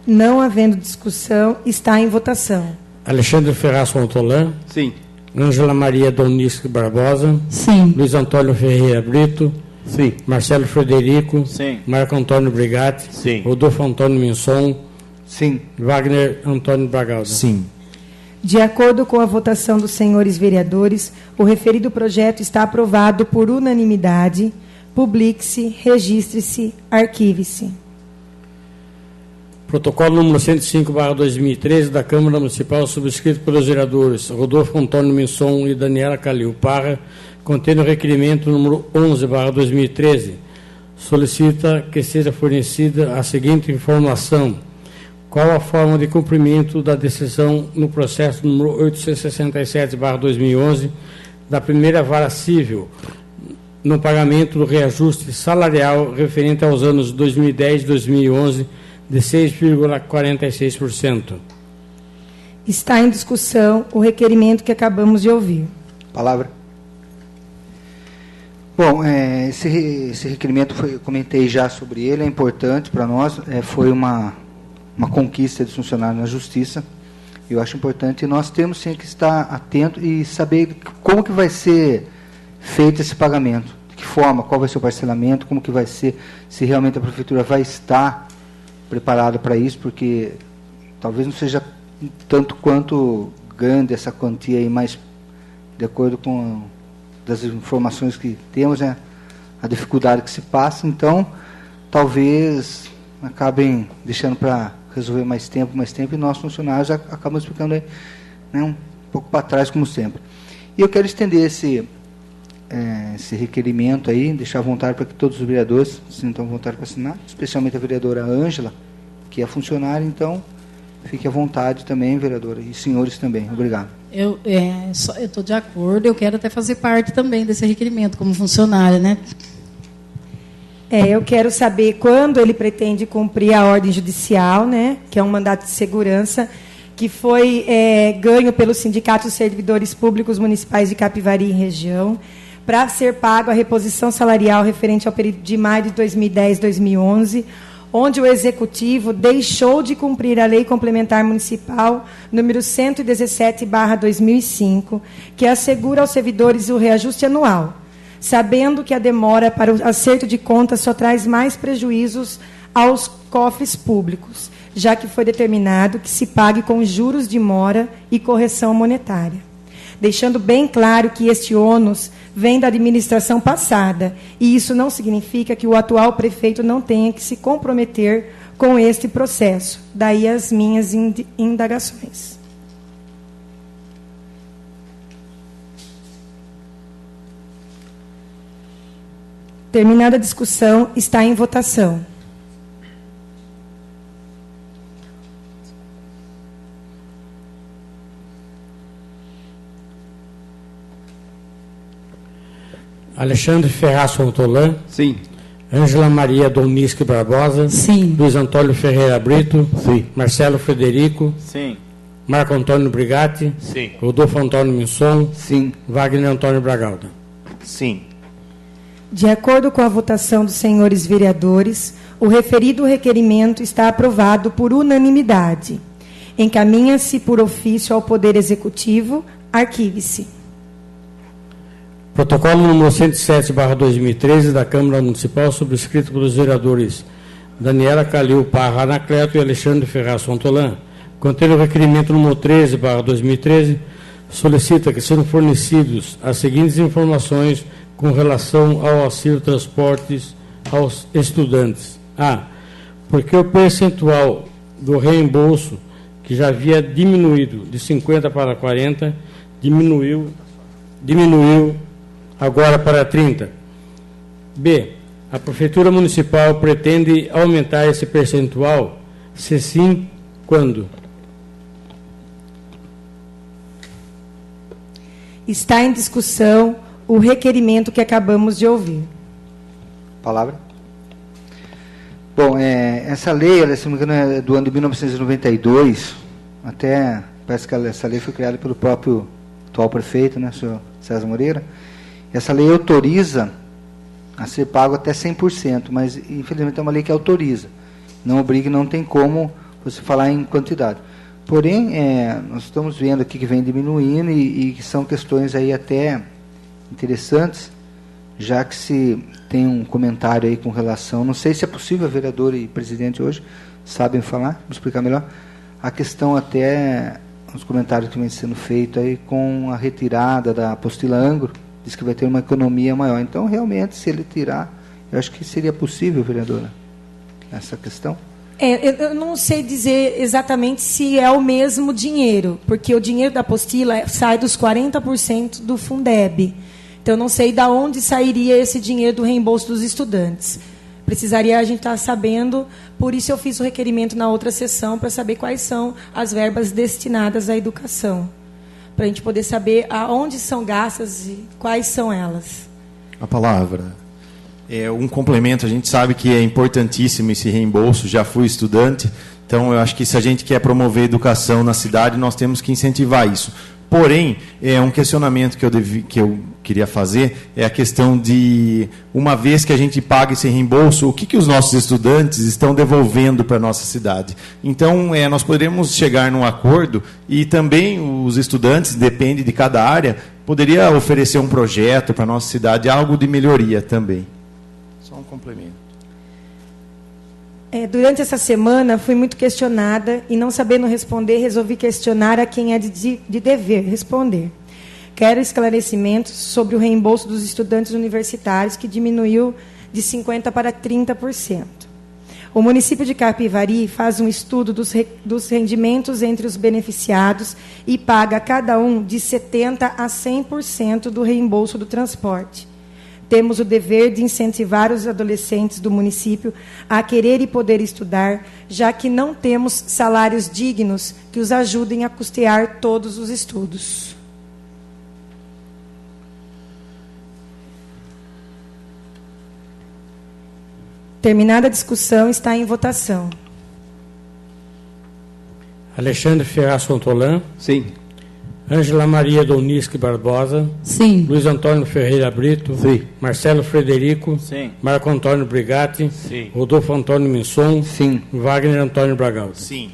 Não havendo discussão, está em votação. Alexandre Ferraz Fontolan. Sim. Ângela Maria Donisque Barbosa. Sim. Luiz Antônio Ferreira Brito. Sim. Marcelo Frederico. Sim. Marco Antônio Brigatti. Sim. Rodolfo Antônio Minson. Sim. Wagner Antônio Bragalta. Sim. De acordo com a votação dos senhores vereadores, o referido projeto está aprovado por unanimidade. Publique-se, registre-se, arquive-se. Protocolo número 105/2013 da Câmara Municipal, subscrito pelos vereadores Rodolfo Antônio Minson e Daniela Calil Parra, contendo o requerimento número 11/2013. Solicita que seja fornecida a seguinte informação: qual a forma de cumprimento da decisão no processo número 867/2011 da primeira vara civil no pagamento do reajuste salarial referente aos anos 2010 e 2011 de 6,46%. Está em discussão o requerimento que acabamos de ouvir. Palavra. Bom, esse requerimento, eu comentei já sobre ele, é importante para nós, foi uma conquista dos funcionários na Justiça. Eu acho importante, e nós temos sim que estar atentos e saber como que vai ser feito esse pagamento, de que forma, qual vai ser o parcelamento, como que vai ser, se realmente a Prefeitura vai estar preparada para isso, porque talvez não seja tanto quanto grande essa quantia aí, mas de acordo com das informações que temos, a dificuldade que se passa, então talvez acabem deixando para resolver mais tempo, e nós funcionários acabamos ficando aí, um pouco para trás, como sempre. E eu quero estender esse requerimento aí, deixar à vontade para que todos os vereadores se sintam à vontade para assinar, especialmente a vereadora Ângela, que é funcionária, então fique à vontade também, vereadora, e senhores também. Obrigado. Eu estou de acordo, eu quero até fazer parte também desse requerimento como funcionária, né? Eu quero saber quando ele pretende cumprir a ordem judicial, né, que é um mandato de segurança, que foi ganho pelo Sindicato dos Servidores Públicos Municipais de Capivari e região, para ser pago a reposição salarial referente ao período de maio de 2010 e 2011, onde o Executivo deixou de cumprir a Lei Complementar Municipal número 117/2005, que assegura aos servidores o reajuste anual, sabendo que a demora para o acerto de contas só traz mais prejuízos aos cofres públicos, já que foi determinado que se pague com juros de mora e correção monetária. Deixando bem claro que este ônus vem da administração passada, e isso não significa que o atual prefeito não tenha que se comprometer com este processo. Daí as minhas indagações. Terminada a discussão, está em votação. Alexandre Ferraz Fontolan. Sim. Ângela Maria Domisque Barbosa. Sim. Luiz Antônio Ferreira Brito. Sim. Marcelo Frederico. Sim. Marco Antônio Brigatti. Sim. Rodolfo Antônio Minson. Sim. Wagner Antônio Bragalda. Sim. De acordo com a votação dos senhores vereadores, o referido requerimento está aprovado por unanimidade. Encaminha-se por ofício ao Poder Executivo. Arquive-se. Protocolo número 107/2013 da Câmara Municipal, subscrito pelos vereadores Daniela Calil Parra Anacleto e Alexandre Ferraz Fontolan, contendo o requerimento número 13/2013, solicita que sejam fornecidos as seguintes informações com relação ao auxílio transportes aos estudantes. A. Porque o percentual do reembolso, que já havia diminuído de 50 para 40, diminuiu agora para 30. B. A Prefeitura Municipal pretende aumentar esse percentual? Se sim, quando? Está em discussão o requerimento que acabamos de ouvir. Palavra. Bom, essa lei, ela, se não me engano, é do ano de 1992. Até parece que essa lei foi criada pelo próprio atual prefeito, né, o senhor César Moreira. Essa lei autoriza a ser pago até 100%, mas infelizmente é uma lei que autoriza. Não obriga, não tem como você falar em quantidade. Porém, nós estamos vendo aqui que vem diminuindo e que são questões aí até interessantes, já que se tem um comentário aí com relação, não sei se é possível, a vereadora e presidente hoje sabem falar, vou explicar melhor, a questão até, os comentários que vem sendo feitos aí com a retirada da apostila Angro, diz que vai ter uma economia maior. Então, realmente, se ele tirar, eu acho que seria possível, vereadora, essa questão? Eu não sei dizer exatamente se é o mesmo dinheiro, porque o dinheiro da apostila sai dos 40% do Fundeb. Então, eu não sei de onde sairia esse dinheiro do reembolso dos estudantes. Precisaria a gente estar sabendo, por isso eu fiz o requerimento na outra sessão, para saber quais são as verbas destinadas à educação, para a gente poder saber aonde são gastas e quais são elas. A palavra. Um complemento, a gente sabe que é importantíssimo esse reembolso, já fui estudante, então eu acho que se a gente quer promover educação na cidade, nós temos que incentivar isso. Porém, um questionamento que eu queria fazer é a questão de, uma vez que a gente paga esse reembolso, o que os nossos estudantes estão devolvendo para a nossa cidade? Então, nós poderíamos chegar num acordo e também os estudantes, depende de cada área, poderia oferecer um projeto para a nossa cidade, algo de melhoria também. Só um complemento. Durante essa semana, fui muito questionada e, não sabendo responder, resolvi questionar a quem é de dever responder. Quero esclarecimentos sobre o reembolso dos estudantes universitários, que diminuiu de 50% para 30%. O município de Capivari faz um estudo dos rendimentos entre os beneficiados e paga a cada um de 70% a 100% do reembolso do transporte. Temos o dever de incentivar os adolescentes do município a querer e poder estudar, já que não temos salários dignos que os ajudem a custear todos os estudos. Terminada a discussão, está em votação. Alexandre Ferraz Fontolan. Sim. Ângela Maria Doniski Barbosa. Sim. Luiz Antônio Ferreira Brito. Sim. Marcelo Frederico. Sim. Marco Antônio Brigatti. Sim. Rodolfo Antônio Minson. Sim. Wagner Antônio Bragaldo. Sim.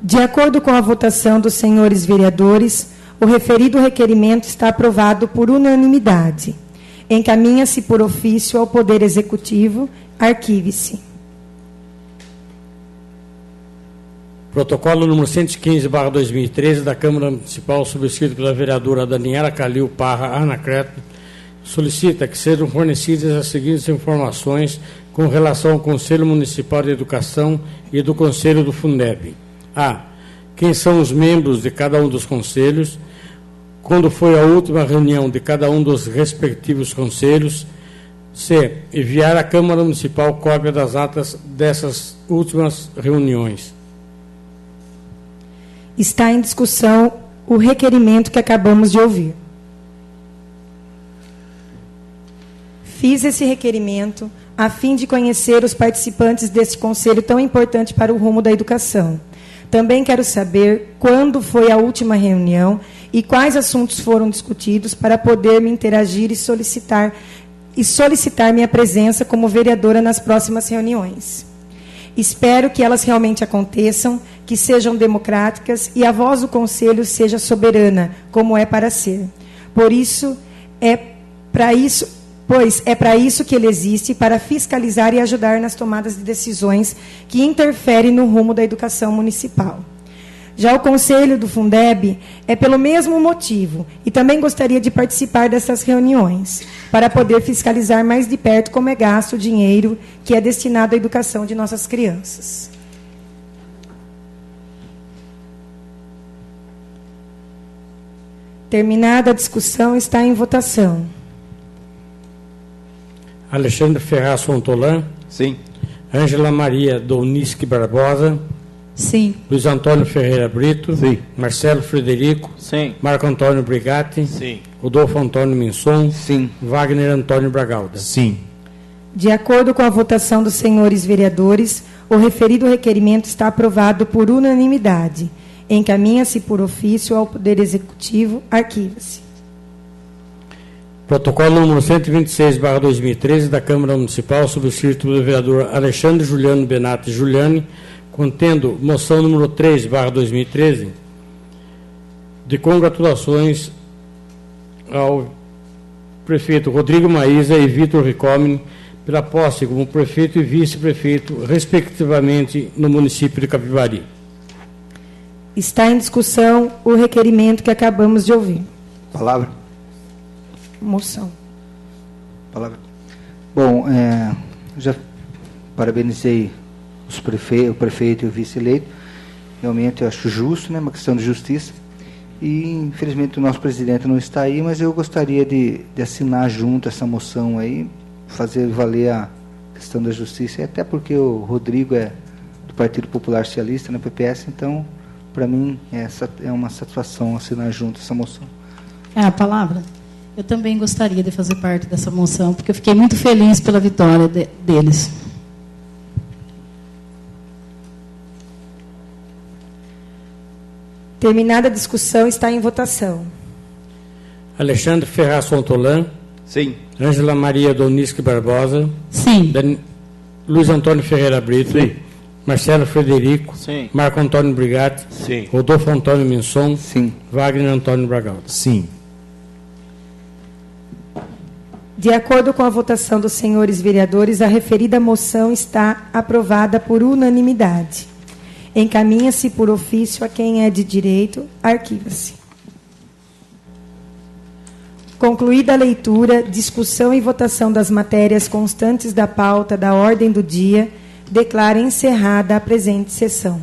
De acordo com a votação dos senhores vereadores, o referido requerimento está aprovado por unanimidade. Encaminha-se por ofício ao Poder Executivo. Arquive-se. Protocolo número 115/2013 da Câmara Municipal, subscrito pela vereadora Daniela Calil Parra Anacleto, solicita que sejam fornecidas as seguintes informações com relação ao Conselho Municipal de Educação e do Conselho do Fundeb. A. Quem são os membros de cada um dos conselhos? Quando foi a última reunião de cada um dos respectivos conselhos? C. Enviar à Câmara Municipal cópia das atas dessas últimas reuniões. Está em discussão o requerimento que acabamos de ouvir. Fiz esse requerimento a fim de conhecer os participantes deste conselho tão importante para o rumo da educação. Também quero saber quando foi a última reunião e quais assuntos foram discutidos para poder me interagir e solicitar minha presença como vereadora nas próximas reuniões. Espero que elas realmente aconteçam, que sejam democráticas e a voz do Conselho seja soberana, como é para ser. Pois é para isso que ele existe, para fiscalizar e ajudar nas tomadas de decisões que interferem no rumo da educação municipal. Já o Conselho do Fundeb é pelo mesmo motivo e também gostaria de participar dessas reuniões, para poder fiscalizar mais de perto como é gasto o dinheiro que é destinado à educação de nossas crianças. Terminada a discussão, está em votação. Alexandre Ferraz Fontolan. Sim. Ângela Maria Doniski Barbosa. Sim. Luiz Antônio Ferreira Brito. Sim. Marcelo Frederico. Sim. Marco Antônio Brigatti. Sim. Rodolfo Antônio Minson. Sim. Wagner Antônio Bragalda. Sim. De acordo com a votação dos senhores vereadores, o referido requerimento está aprovado por unanimidade. Encaminha-se por ofício ao Poder Executivo. Arquiva-se. Protocolo número 126/2013 da Câmara Municipal, subscrito pelo vereador Alexandre Juliano Benatti Giuliani, contendo moção número 3/2013, de congratulações ao prefeito Rodrigo Maísa e Vitor Ricomini pela posse como prefeito e vice-prefeito, respectivamente, no município de Capivari. Está em discussão o requerimento que acabamos de ouvir. Palavra. Moção. Palavra. Bom, já parabenizei o prefeito e o vice-eleito. Realmente eu acho justo, né, uma questão de justiça. E, infelizmente, o nosso presidente não está aí, mas eu gostaria de assinar junto essa moção aí, fazer valer a questão da justiça, e até porque o Rodrigo é do Partido Popular Socialista, né, PPS, então, para mim, é uma satisfação assinar junto essa moção. É a palavra? Eu também gostaria de fazer parte dessa moção, porque eu fiquei muito feliz pela vitória deles. Terminada a discussão, está em votação. Alexandre Ferraz Fontolan. Sim. Ângela Maria Doniski Barbosa. Sim. Luiz Antônio Ferreira Brito. Sim. Marcelo Frederico. Sim. Marco Antônio Brigatti. Sim. Rodolfo Antônio Minson. Sim. Wagner Antônio Bragalda. Sim. De acordo com a votação dos senhores vereadores, a referida moção está aprovada por unanimidade. Encaminha-se por ofício a quem é de direito. Arquiva-se. Concluída a leitura, discussão e votação das matérias constantes da pauta da ordem do dia, declaro encerrada a presente sessão.